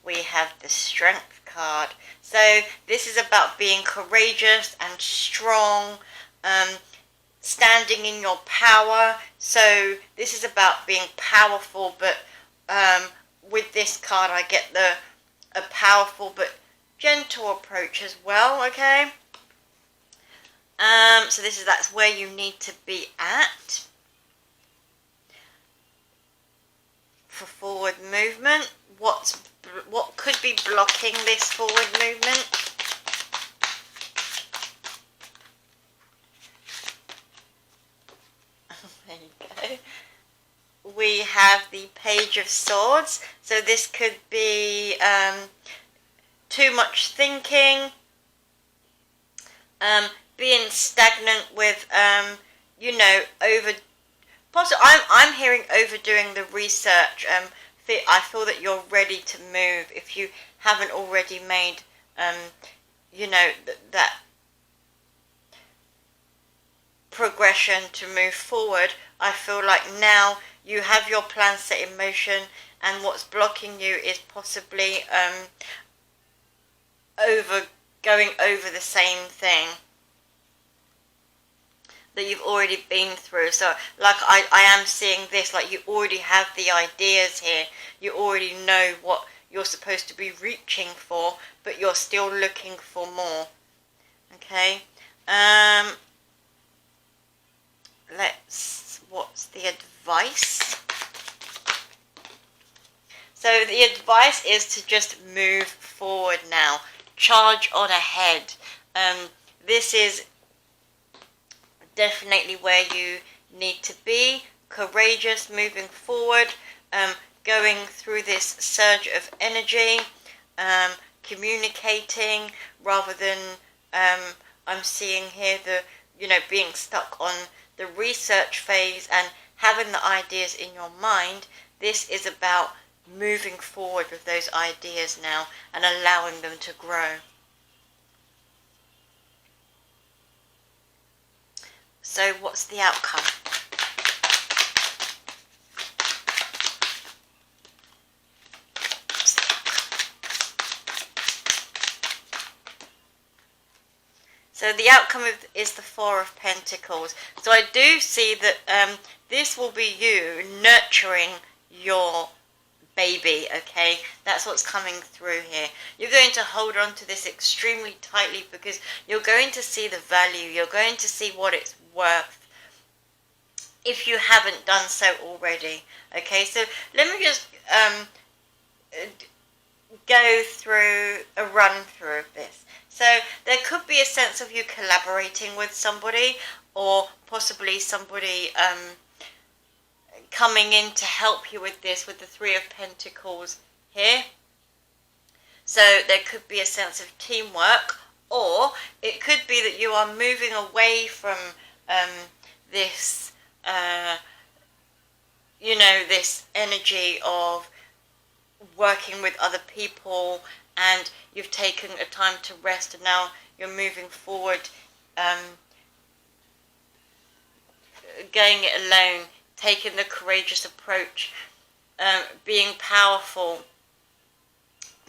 We have the Strength card. So this is about being courageous and strong, standing in your power. So this is about being powerful, but with this card I get a powerful but gentle approach as well, okay? So that's where you need to be at for forward movement. What could be blocking this forward movement? There you go. We have the Page of Swords. So this could be too much thinking, being stagnant with, I'm hearing overdoing the research. I feel that you're ready to move if you haven't already made, that progression to move forward. I feel like now you have your plan set in motion, and what's blocking you is possibly going over the same thing that you've already been through. So like I am seeing this, like you already have the ideas here, you already know what you're supposed to be reaching for, but you're still looking for more. Okay, what's the advice? So the advice is to just move forward now, charge on ahead. This is definitely where you need to be, courageous, moving forward, going through this surge of energy, communicating rather than I'm seeing here being stuck on the research phase and having the ideas in your mind. This is about moving forward with those ideas now and allowing them to grow. So what's the outcome? So the outcome is the Four of Pentacles. So I do see that this will be you nurturing your baby, okay? That's what's coming through here. You're going to hold on to this extremely tightly because you're going to see the value. You're going to see what it's worth if you haven't done so already, okay? So let me just go through a run through of this. So there could be a sense of you collaborating with somebody, or possibly somebody coming in to help you with this, with the Three of Pentacles here. So there could be a sense of teamwork, or it could be that you are moving away from this, this energy of working with other people, and you've taken a time to rest, and now you're moving forward, going it alone, taking the courageous approach, being powerful,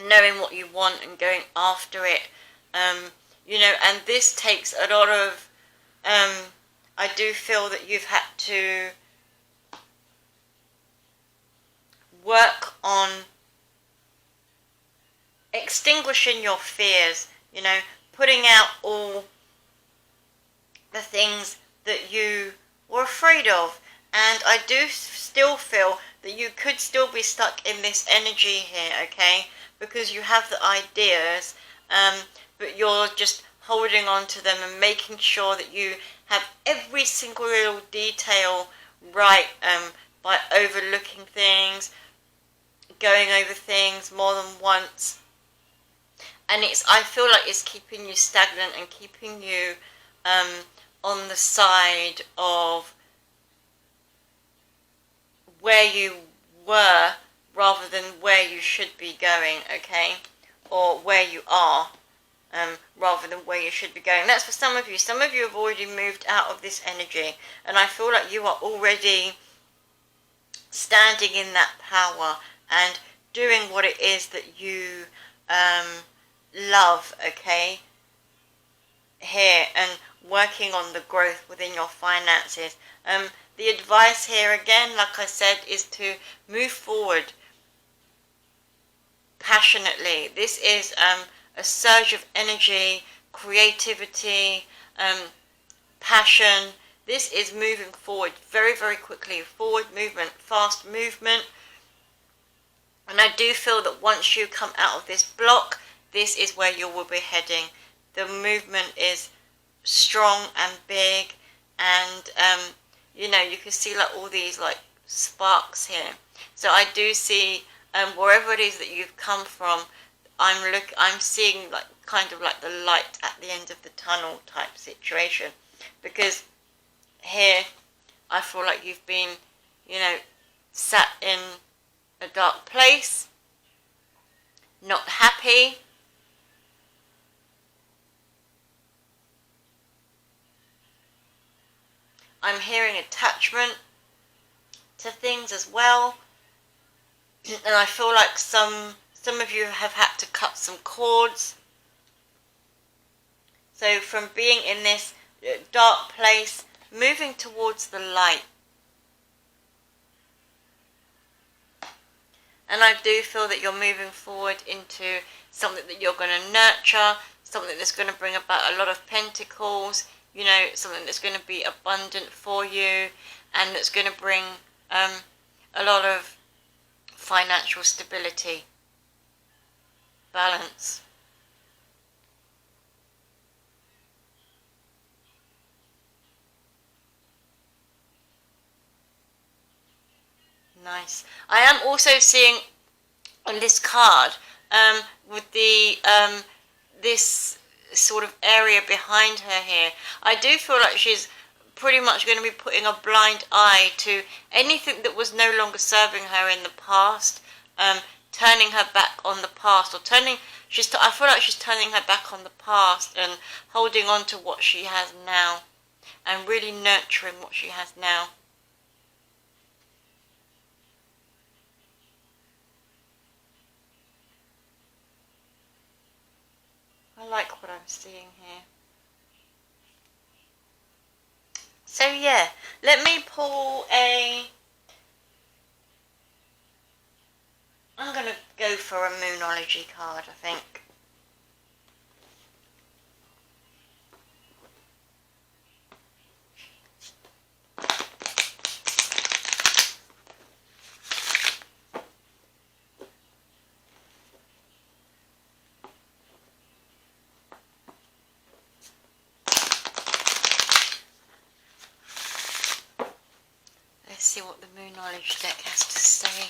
knowing what you want and going after it, and this takes a lot of, I do feel that you've had to work on extinguishing your fears, putting out all the things that you were afraid of. And I do still feel that you could still be stuck in this energy here, okay? because you have the ideas, but you're just holding on to them and making sure that you have every single little detail right, by overlooking things, going over things more than once. And I feel like it's keeping you stagnant and keeping you on the side of where you were rather than where you should be going, okay? Or where you are, rather than where you should be going. That's for some of you. Some of you have already moved out of this energy, and I feel like you are already standing in that power and doing what it is that you love, okay, here, and working on the growth within your finances. The advice here again, like I said, is to move forward passionately. This is a surge of energy, creativity, passion. This is moving forward very, very quickly. Forward movement, fast movement. And I do feel that once you come out of this block, this is where you will be heading. The movement is strong and big, and you know, you can see like all these like sparks here. So I do see wherever it is that you've come from, I'm seeing like kind of like the light at the end of the tunnel type situation, because here I feel like you've been, you know, sat in a dark place, not happy. I'm hearing attachment to things as well, and I feel like some of you have had to cut some cords. So from being in this dark place, moving towards the light. And I do feel that you're moving forward into something that you're going to nurture, something that's going to bring about a lot of pentacles, you know, something that's going to be abundant for you, and that's going to bring a lot of financial stability, balance. Nice. I am also seeing on this card with the this sort of area behind her here. I do feel like she's pretty much going to be putting a blind eye to anything that was no longer serving her in the past, turning her back on the past, or I feel like she's turning her back on the past and holding on to what she has now and really nurturing what she has now. I like what I'm seeing here. So yeah, let me pull I'm going to go for a Moonology card, I think. Let's see what the Moonology deck has to say.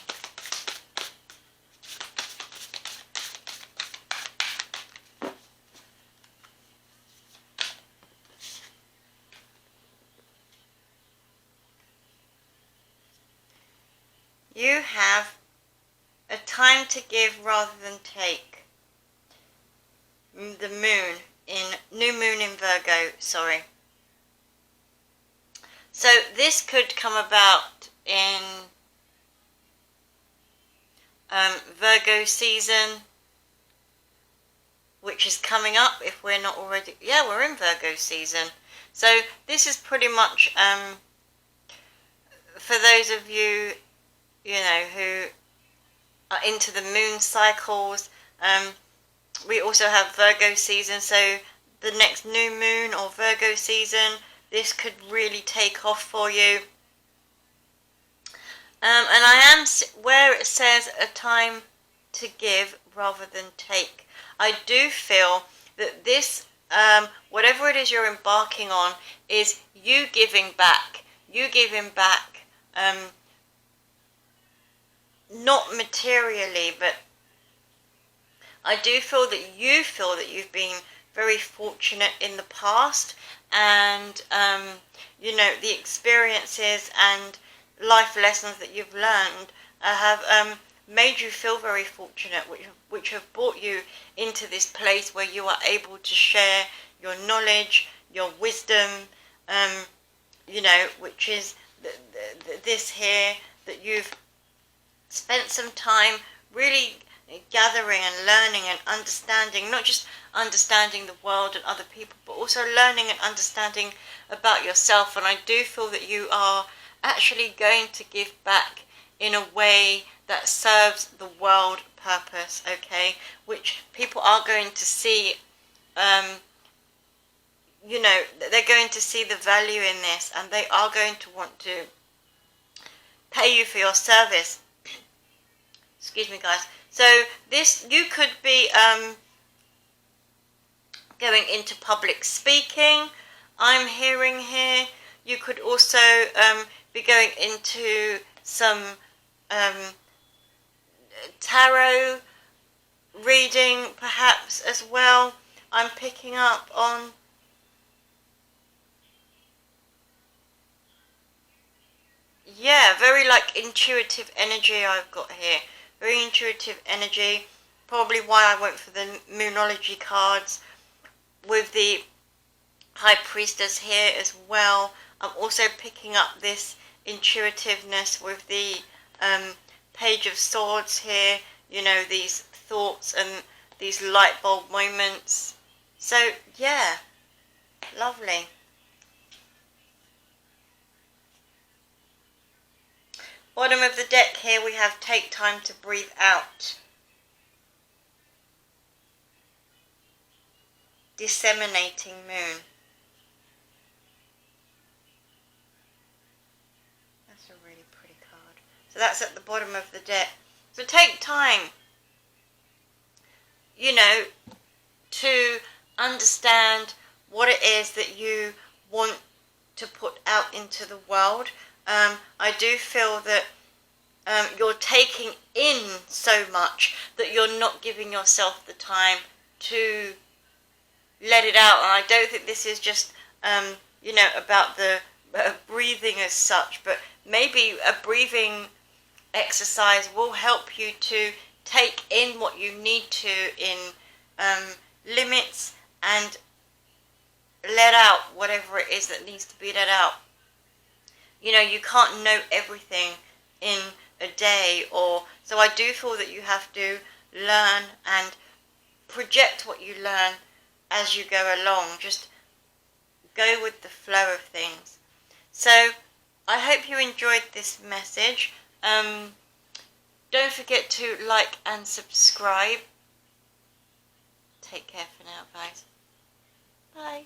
You have a time to give rather than take. The moon new moon in Virgo, sorry. So this could come about in Virgo season, which is coming up if we're not already. Yeah, we're in Virgo season. So this is pretty much for those of you, you know, who are into the moon cycles. We also have Virgo season, so the next new moon or Virgo season, this could really take off for you. And I am, where it says a time to give rather than take. I do feel that this, whatever it is you're embarking on, is you giving back. You giving back, not materially, but I do feel that you've been very fortunate in the past, and you know, the experiences and life lessons that you've learned have made you feel very fortunate, which have brought you into this place where you are able to share your knowledge, your wisdom, you know, which is this here, that you've spent some time really gathering and learning and understanding, not just understanding the world and other people, but also learning and understanding about yourself. And I do feel that you are actually going to give back in a way that serves the world purpose, okay, which people are going to see. You know, they're going to see the value in this, and they are going to want to pay you for your service. Excuse me, guys. So this, you could be going into public speaking, I'm hearing here. You could also be going into some tarot reading perhaps as well. I'm picking up on. Yeah, very like intuitive energy I've got here. Very intuitive energy. Probably why I went for the Moonology cards with the High Priestess here as well. I'm also picking up this intuitiveness with the Page of Swords here. You know, these thoughts and these light bulb moments. So, yeah, lovely. Bottom of the deck here we have take time to breathe out. Disseminating moon. That's a really pretty card. So that's at the bottom of the deck. So take time, you know, to understand what it is that you want to put out into the world. I do feel that you're taking in so much that you're not giving yourself the time to let it out. And I don't think this is just, you know, about the breathing as such, but maybe a breathing exercise will help you to take in what you need to in limits, and let out whatever it is that needs to be let out. You know, you can't know everything in a day, or so I do feel that you have to learn and project what you learn as you go along. Just go with the flow of things. So I hope you enjoyed this message. Don't forget to like and subscribe. Take care for now, guys. Bye.